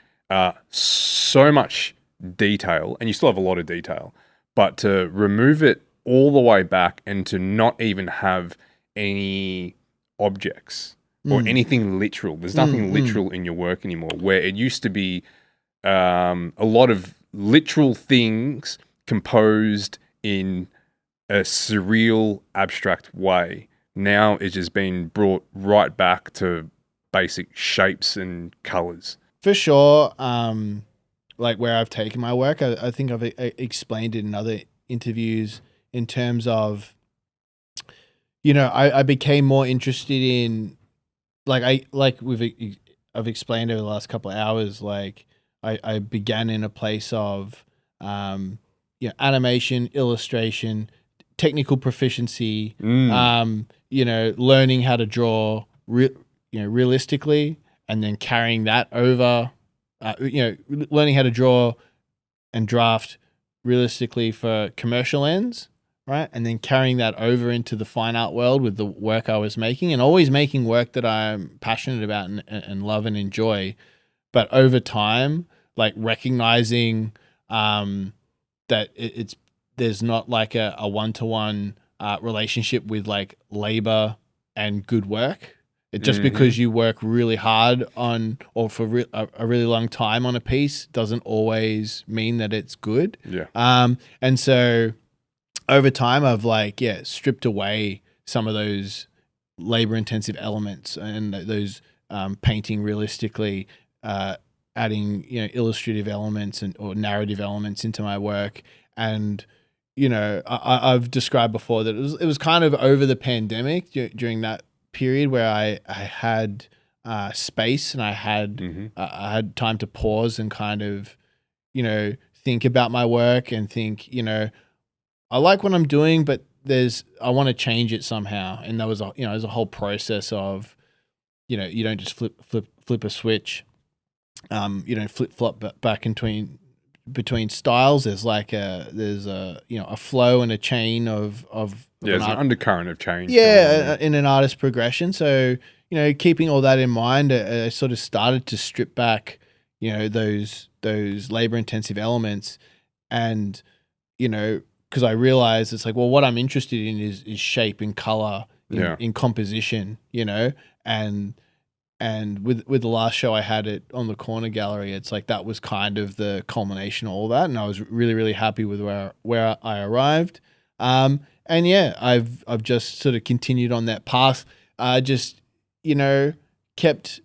so much detail, and you still have a lot of detail, but to remove it all the way back and to not even have any objects or anything literal. There's nothing literal in your work anymore, where it used to be a lot of literal things composed in a surreal, abstract way. Now it's just been brought right back to basic shapes and colors. For sure. Like where I've taken my work, I think I've explained it in other interviews in terms of, I became more interested in, I've explained over the last couple of hours, like I began in a place of, animation, illustration, technical proficiency, learning how to draw, realistically, and then carrying that over, learning how to draw and draft realistically for commercial ends, right? And then carrying that over into the fine art world with the work I was making, and always making work that I'm passionate about and love and enjoy. But over time, like recognizing that there's not like a one-to-one relationship with like labor and good work. Just because you work really hard on or for a really long time on a piece doesn't always mean that it's good. Yeah. And so over time I've stripped away some of those labor-intensive elements and those painting realistically, adding illustrative elements or narrative elements into my work. And I've described before that it was kind of over the pandemic during that period where I had space and I had time to pause and kind of think about my work and think I like what I'm doing, but I want to change it somehow. And there was there's a whole process of you don't just flip a switch, you don't flip flop back between styles. There's a flow and a chain of there's an undercurrent of change. Yeah, in an artist progression. So, keeping all that in mind, I sort of started to strip back, those labor intensive elements, and, because I realized it's like, well, what I'm interested in is shape and color in composition, and with the last show I had it on the Corner Gallery, it's like that was kind of the culmination of all that, and I was really, really happy with where I arrived. And yeah, I've just sort of continued on that path. Just kept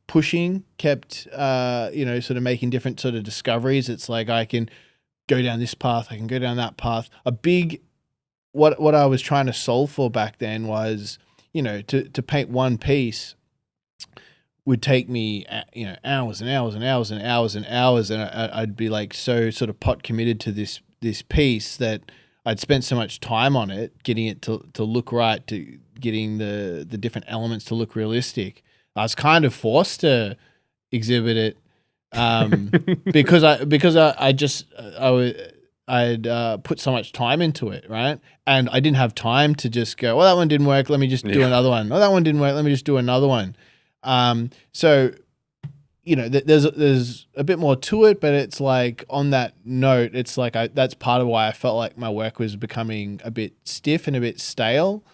pushing, kept sort of making different sort of discoveries. It's like I can go down this path, I can go down that path. What I was trying to solve for back then was to paint one piece would take me hours and hours and hours and hours and hours, and I'd be like so sort of pot committed to this piece that I'd spent so much time on it, getting it to look right, to getting the different elements to look realistic. I was kind of forced to exhibit it because I'd put so much time into it, right? And I didn't have time to just go, well, that one didn't work, let me just do another one. Oh, that one didn't work, let me just do another one. So there's a bit more to it, but it's like on that note, it's like that's part of why I felt like my work was becoming a bit stiff and a bit stale.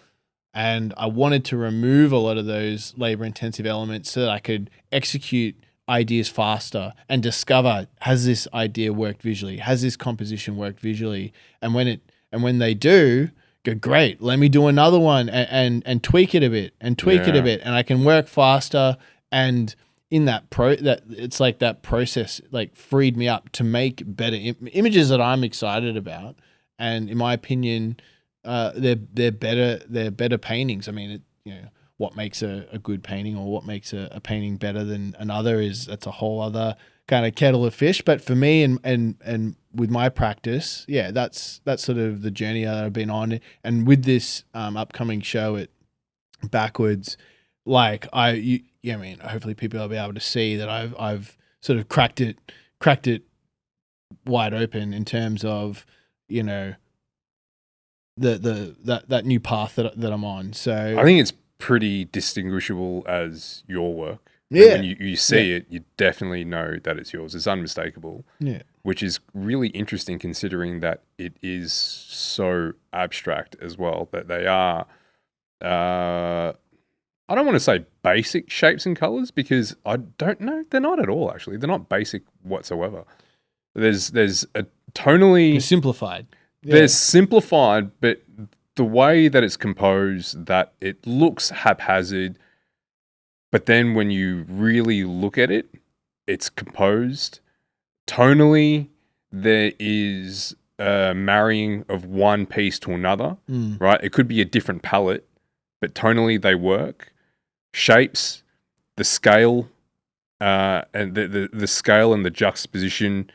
And I wanted to remove a lot of those labor intensive elements so that I could execute ideas faster and discover, has this idea worked visually? Has this composition worked visually? And when they do, go, great, let me do another one and tweak it a bit and tweak it a bit. And I can work faster, and in that it's like that process like freed me up to make better images that I'm excited about. And in my opinion, they're better paintings. I mean, what makes a good painting or what makes a painting better than another that's a whole other kind of kettle of fish. But for me and with my practice, that's sort of the journey that I've been on. And with this upcoming show at Backwards, like hopefully people will be able to see that I've sort of cracked it wide open in terms of, you know, that new path that I'm on. So I think it's pretty distinguishable as your work. And yeah, when you see it, you definitely know that it's yours. It's unmistakable. yeah, Which is really interesting considering that it is so abstract as well, that they are, I don't want to say basic shapes and colors, because I don't know. They're not at all, actually. They're not basic whatsoever. There's a tonally... it's simplified. They're simplified, but the way that it's composed, that it looks haphazard, but then when you really look at it, it's composed. Tonally, there is a marrying of one piece to another, right? It could be a different palette, but tonally they work. Shapes, the scale, and the scale and the juxtaposition,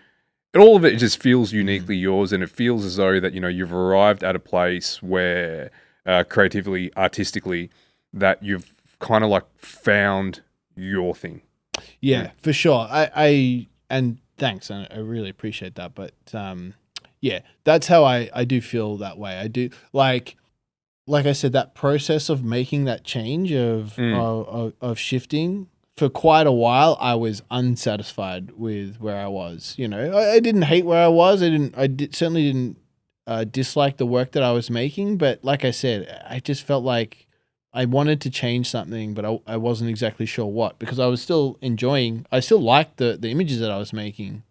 all of it just feels uniquely yours, and it feels as though that, you know, you've arrived at a place where creatively, artistically, that you've kind of like found your thing. Yeah, for sure. I and thanks, I really appreciate that. But yeah, that's how I do feel that way. I do like I said, that process of making that change of shifting. For quite a while, I was unsatisfied with where I was. You know, I didn't hate where I was. Certainly didn't dislike the work that I was making. But like I said, I just felt like I wanted to change something, but I wasn't exactly sure what, because I was still enjoying. I still liked the images that I was making,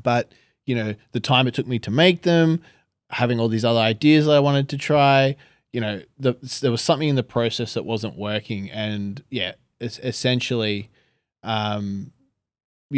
but you know, the time it took me to make them, having all these other ideas that I wanted to try. You know, there was something in the process that wasn't working, and yeah. It's essentially, you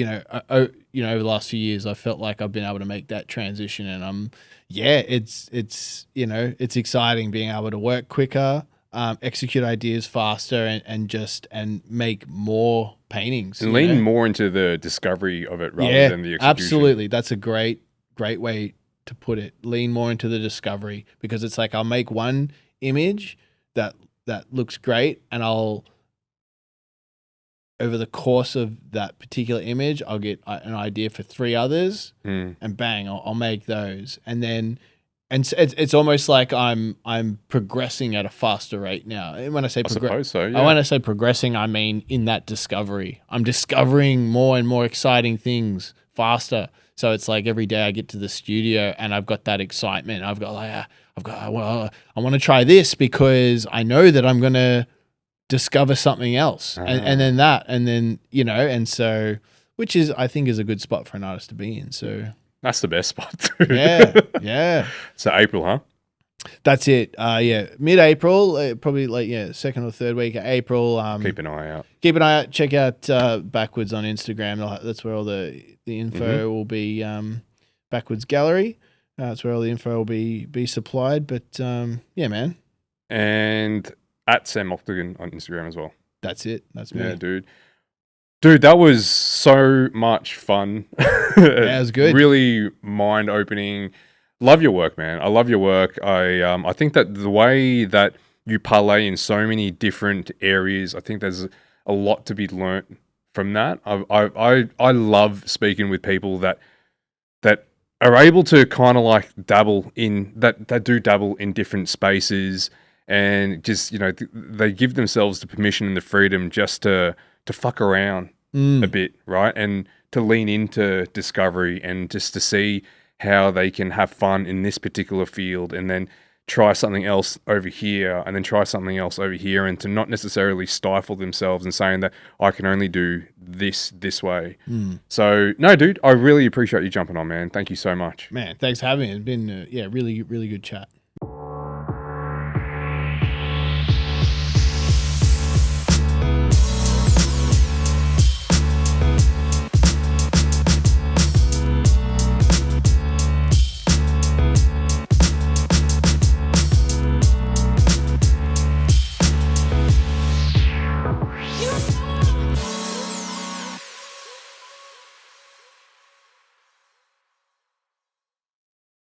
know, over the last few years, I felt like I've been able to make that transition, and it's you know, it's exciting being able to work quicker, execute ideas faster, and make more paintings and lean more into the discovery of it rather than the execution. Absolutely, that's a great way to put it. Lean more into the discovery, because it's like I'll make one image that looks great, and over the course of that particular image, I'll get an idea for 3 others, and bang, I'll make those. And then, it's almost like I'm progressing at a faster rate now. And when I say when I say progressing, I mean in that discovery. I'm discovering more and more exciting things faster. So it's like every day I get to the studio and I've got that excitement. I've got like, I want to try this because I know that I'm going to discover something else, and then you know, and so, which is, I think, is a good spot for an artist to be in. So that's the best spot too. Yeah. So April, huh? That's it. Yeah, mid-April, probably like 2nd or 3rd week of April. Keep an eye out. Check out Backwards on Instagram. That's where all the info will be. Backwards Gallery. That's where all the info will be supplied. But yeah, man. And at Sam Octigan on Instagram as well. That's it. That's me. Yeah, dude, that was so much fun. Yeah, it was good. Really mind-opening. Love your work, man. I love your work. I think that the way that you parlay in so many different areas, I think there's a lot to be learnt from that. I love speaking with people that are able to kind of like dabble in different spaces. And just, you know, they give themselves the permission and the freedom just to fuck around a bit, right? And to lean into discovery and just to see how they can have fun in this particular field, and then try something else over here, and then try something else over here, and to not necessarily stifle themselves and saying that I can only do this way. So, no, dude, I really appreciate you jumping on, man. Thank you so much. Man, thanks for having me. It's been, really, really good chat.